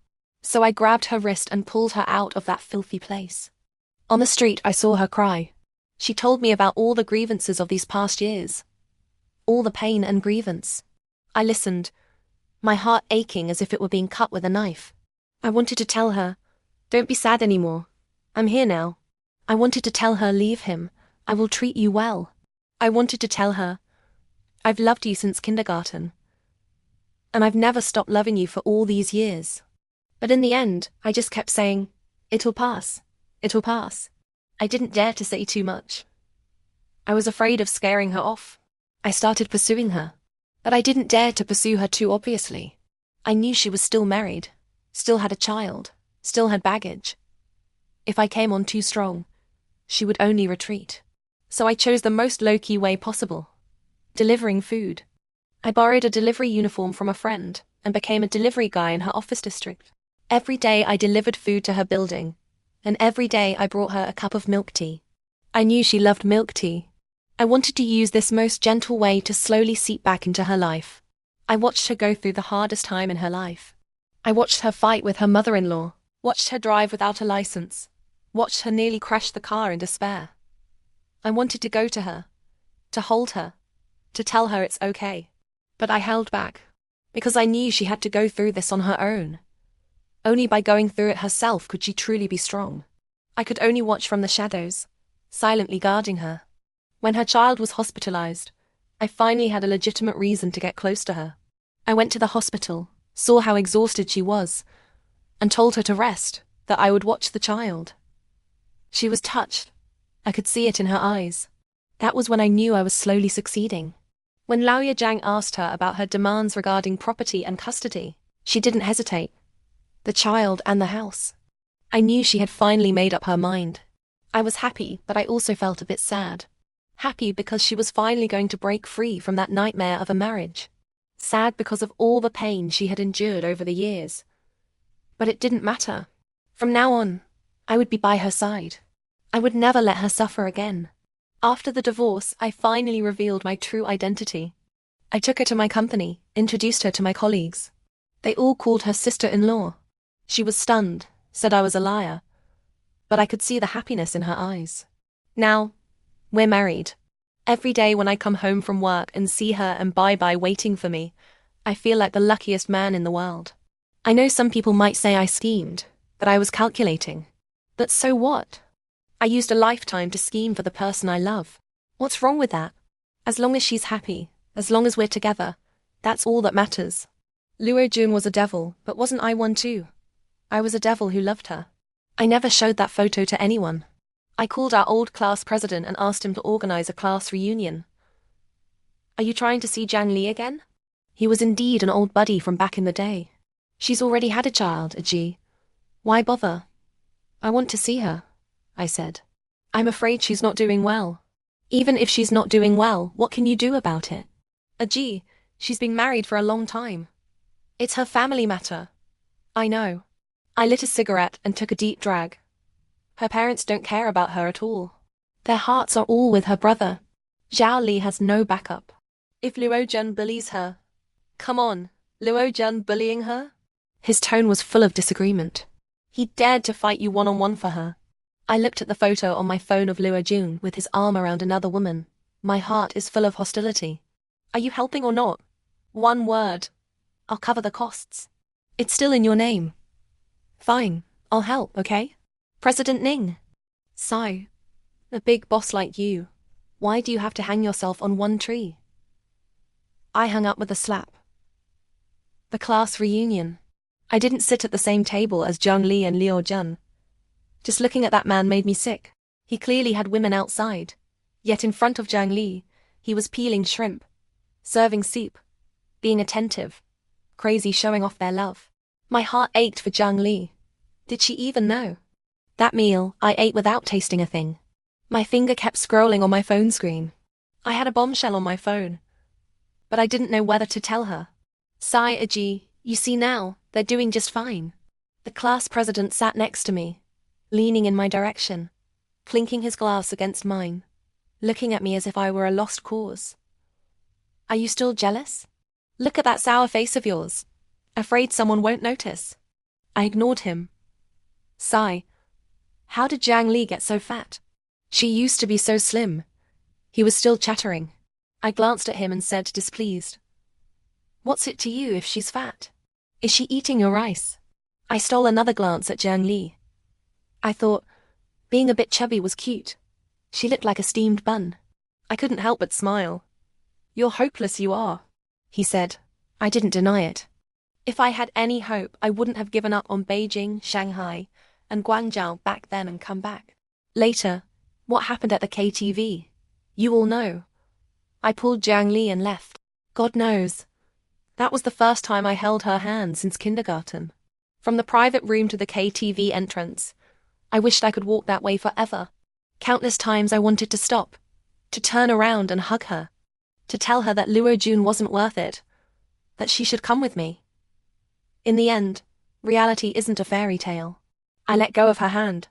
So I grabbed her wrist and pulled her out of that filthy place. On the street, I saw her cry. She told me about all the grievances of these past years. All the pain and grievance. I listened, my heart aching as if it were being cut with a knife. I wanted to tell her, "Don't be sad anymore. I'm here now." I wanted to tell her, "Leave him. I will treat you well. I wanted to tell her, I've loved you since kindergarten. And I've never stopped loving you for all these years. But in the end, I just kept saying, it'll pass. It'll pass. I didn't dare to say too much. I was afraid of scaring her off. I started pursuing her. But I didn't dare to pursue her too obviously. I knew she was still married, still had a child, still had baggage. If I came on too strong, she would only retreat. So I chose the most low-key way possible. Delivering food. I borrowed a delivery uniform from a friend and became a delivery guy in her office district. Every day I delivered food to her building, and every day I brought her a cup of milk tea. I knew she loved milk tea. I wanted to use this most gentle way to slowly seep back into her life. I watched her go through the hardest time in her life. I watched her fight with her mother-in-law, watched her drive without a license, watched her nearly crash the car in despair. I wanted to go to her, to hold her, to tell her it's okay. But I held back, because I knew she had to go through this on her own. Only by going through it herself could she truly be strong. I could only watch from the shadows, silently guarding her. When her child was hospitalized, I finally had a legitimate reason to get close to her. I went to the hospital, saw how exhausted she was, and told her to rest, that I would watch the child. She was touched. I could see it in her eyes. That was when I knew I was slowly succeeding. When Lao Yajang asked her about her demands regarding property and custody, she didn't hesitate. The child and the house. I knew she had finally made up her mind. I was happy, but I also felt a bit sad. Happy because she was finally going to break free from that nightmare of a marriage. Sad because of all the pain she had endured over the years. But it didn't matter. From now on, I would be by her side. I would never let her suffer again. After the divorce, I finally revealed my true identity. I took her to my company, introduced her to my colleagues. They all called her sister-in-law. She was stunned, said I was a liar. But I could see the happiness in her eyes. Now, we're married. Every day when I come home from work and see her and bye-bye waiting for me, I feel like the luckiest man in the world. I know some people might say I schemed, that I was calculating. But so what? I used a lifetime to scheme for the person I love. What's wrong with that? As long as she's happy, as long as we're together, that's all that matters. Luo Jun was a devil, but wasn't I one too? I was a devil who loved her. I never showed that photo to anyone. I called our old class president and asked him to organize a class reunion. Are you trying to see Jiang Li again? He was indeed an old buddy from back in the day. She's already had a child, Aji. Why bother? I want to see her, I said. I'm afraid she's not doing well. Even if she's not doing well, what can you do about it? Aji, she's been married for a long time. It's her family matter. I know. I lit a cigarette and took a deep drag. Her parents don't care about her at all. Their hearts are all with her brother. Zhao Li has no backup. If Luo Jun bullies her... Come on, Luo Jun bullying her? His tone was full of disagreement. He dared to fight you one-on-one for her. I looked at the photo on my phone of Luo Jun with his arm around another woman. My heart is full of hostility. Are you helping or not? One word. I'll cover the costs. It's still in your name. Fine, I'll help, okay? President Ning. Sai, a big boss like you, why do you have to hang yourself on one tree? I hung up with a slap. The class reunion. I didn't sit at the same table as Zhang Li and Liu Jun. Just looking at that man made me sick. He clearly had women outside. Yet in front of Zhang Li, he was peeling shrimp, serving soup, being attentive, crazy showing off their love. My heart ached for Zhang Li. Did she even know? That meal, I ate without tasting a thing. My finger kept scrolling on my phone screen. I had a bombshell on my phone. But I didn't know whether to tell her. Sai Aji, you see now, they're doing just fine. The class president sat next to me, leaning in my direction, clinking his glass against mine, looking at me as if I were a lost cause. Are you still jealous? Look at that sour face of yours. Afraid someone won't notice. I ignored him. Sai, how did Zhang Li get so fat? She used to be so slim. He was still chattering. I glanced at him and said, displeased. What's it to you if she's fat? Is she eating your rice? I stole another glance at Zhang Li. I thought, being a bit chubby was cute. She looked like a steamed bun. I couldn't help but smile. "You're hopeless, you are," he said. I didn't deny it. If I had any hope, I wouldn't have given up on Beijing, Shanghai, and Guangzhou back then and come back. Later, what happened at the KTV? You all know. I pulled Jiang Li and left. God knows. That was the first time I held her hand since kindergarten. From the private room to the KTV entrance, I wished I could walk that way forever. Countless times I wanted to stop, to turn around and hug her, to tell her that Luo Jun wasn't worth it, that she should come with me. In the end, reality isn't a fairy tale. I let go of her hand.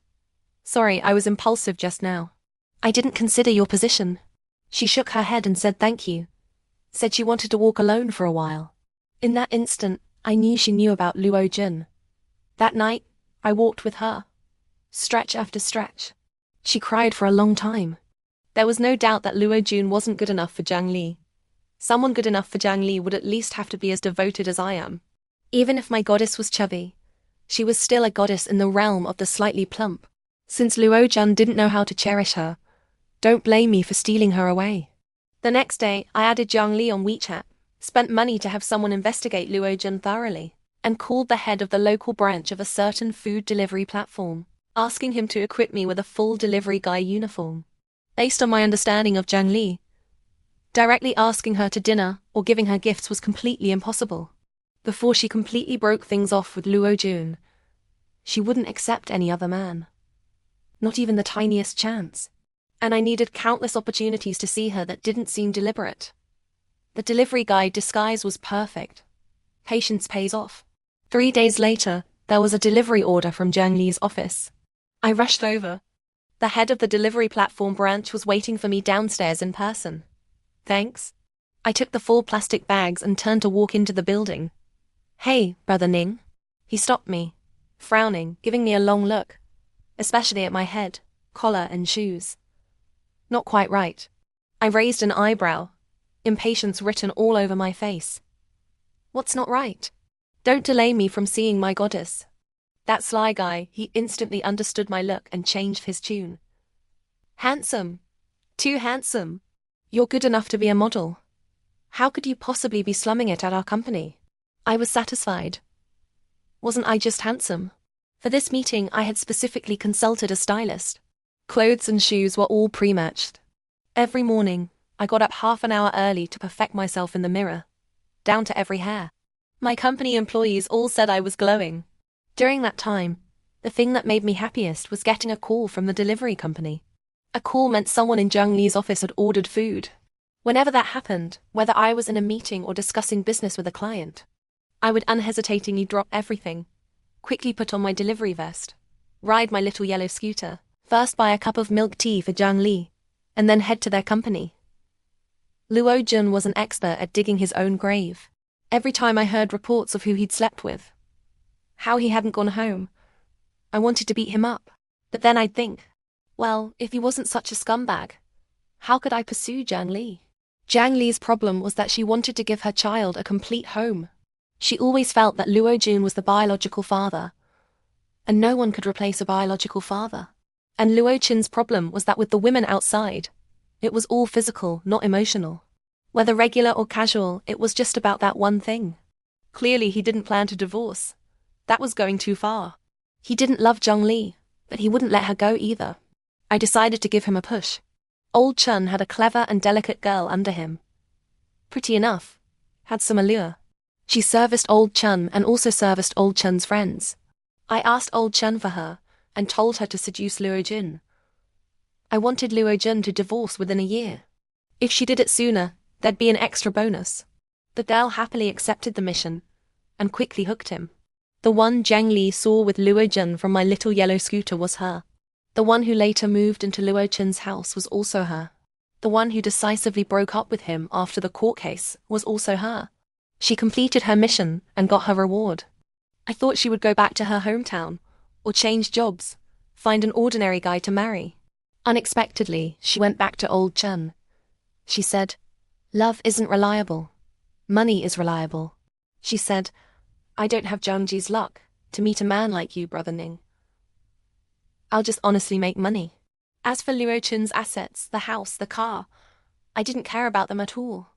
"Sorry, I was impulsive just now. I didn't consider your position." She shook her head and said thank you. Said she wanted to walk alone for a while. In that instant, I knew she knew about Luo Jun. That night, I walked with her. Stretch after stretch. She cried for a long time. There was no doubt that Luo Jun wasn't good enough for Jiang Li. Someone good enough for Jiang Li would at least have to be as devoted as I am. Even if my goddess was chubby, she was still a goddess in the realm of the slightly plump. Since Luo Jun didn't know how to cherish her, don't blame me for stealing her away. The next day, I added Jiang Li on WeChat, spent money to have someone investigate Luo Jun thoroughly, and called the head of the local branch of a certain food delivery platform, asking him to equip me with a full delivery guy uniform. Based on my understanding of Jiang Li, directly asking her to dinner or giving her gifts was completely impossible. Before she completely broke things off with Luo Jun, she wouldn't accept any other man. Not even the tiniest chance. And I needed countless opportunities to see her that didn't seem deliberate. The delivery guy disguise was perfect. Patience pays off. 3 days later, there was a delivery order from Jiang Li's office. I rushed over. The head of the delivery platform branch was waiting for me downstairs in person. "Thanks." I took the full plastic bags and turned to walk into the building. "Hey, Brother Ning." He stopped me, frowning, giving me a long look, especially at my head, collar and shoes. Not quite right. I raised an eyebrow, impatience written all over my face. What's not right? Don't delay me from seeing my goddess. That sly guy, he instantly understood my look and changed his tune. "Handsome. Too handsome. You're good enough to be a model. How could you possibly be slumming it at our company?" I was satisfied. Wasn't I just handsome? For this meeting, I had specifically consulted a stylist. Clothes and shoes were all pre-matched. Every morning, I got up half an hour early to perfect myself in the mirror, down to every hair. My company employees all said I was glowing. During that time, the thing that made me happiest was getting a call from the delivery company. A call meant someone in Jiang Li's office had ordered food. Whenever that happened, whether I was in a meeting or discussing business with a client, I would unhesitatingly drop everything, quickly put on my delivery vest, ride my little yellow scooter, first buy a cup of milk tea for Jiang Li, and then head to their company. Luo Jun was an expert at digging his own grave. Every time I heard reports of who he'd slept with, how he hadn't gone home, I wanted to beat him up. But then I'd think, well, if he wasn't such a scumbag, how could I pursue Jiang Li? Jiang Li's problem was that she wanted to give her child a complete home. She always felt that Luo Jun was the biological father, and no one could replace a biological father. And Luo Jun's problem was that with the women outside, it was all physical, not emotional. Whether regular or casual, it was just about that one thing. Clearly he didn't plan to divorce. That was going too far. He didn't love Jiang Li, but he wouldn't let her go either. I decided to give him a push. Old Chun had a clever and delicate girl under him. Pretty enough. Had some allure. She serviced Old Chun and also serviced Old Chun's friends. I asked Old Chun for her and told her to seduce Luo Jun. I wanted Luo Jun to divorce within a year. If she did it sooner, there'd be an extra bonus. The girl happily accepted the mission and quickly hooked him. The one Jiang Li saw with Luo Jun from my little yellow scooter was her. The one who later moved into Luo Chun's house was also her. The one who decisively broke up with him after the court case was also her. She completed her mission and got her reward. I thought she would go back to her hometown, or change jobs, find an ordinary guy to marry. Unexpectedly, she went back to Old Chun. She said, "Love isn't reliable. Money is reliable." She said, "I don't have Jiangji's luck to meet a man like you, Brother Ning. I'll just honestly make money." As for Luo Chun's assets, the house, the car, I didn't care about them at all.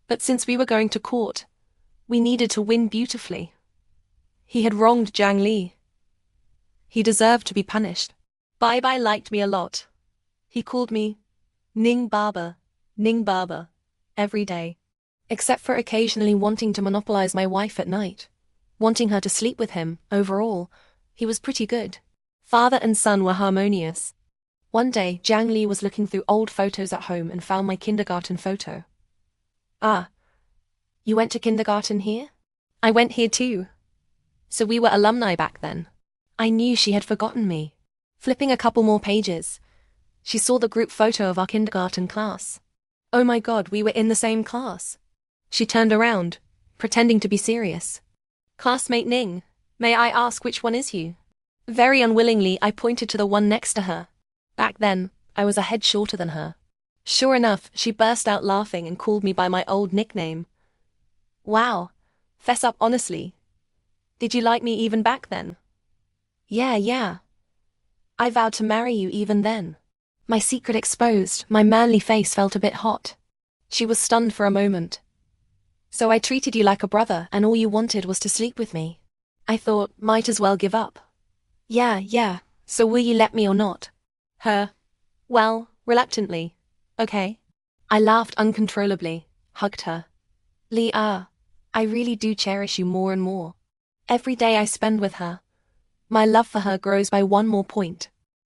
But since we were going to court, we needed to win beautifully. He had wronged Jiang Li. He deserved to be punished. Bai Bai liked me a lot. He called me Ning Barber, every day. Except for occasionally wanting to monopolize my wife at night. Wanting her to sleep with him, overall, he was pretty good. Father and son were harmonious. One day, Jiang Li was looking through old photos at home and found my kindergarten photo. Ah, you went to kindergarten here? I went here too. So we were alumni back then. I knew she had forgotten me. Flipping a couple more pages, she saw the group photo of our kindergarten class. Oh my God, we were in the same class. She turned around, pretending to be serious. Classmate Ning, may I ask which one is you? Very unwillingly, I pointed to the one next to her. Back then, I was a head shorter than her. Sure enough, she burst out laughing and called me by my old nickname. Wow, fess up honestly. Did you like me even back then? Yeah. I vowed to marry you even then. My secret exposed, my manly face felt a bit hot. She was stunned for a moment. So I treated you like a brother and all you wanted was to sleep with me. I thought, might as well give up. Yeah, so will you let me or not? Her. Well, reluctantly. Okay. I laughed uncontrollably, hugged her. Li, I really do cherish you more and more. Every day I spend with her, my love for her grows by one more point.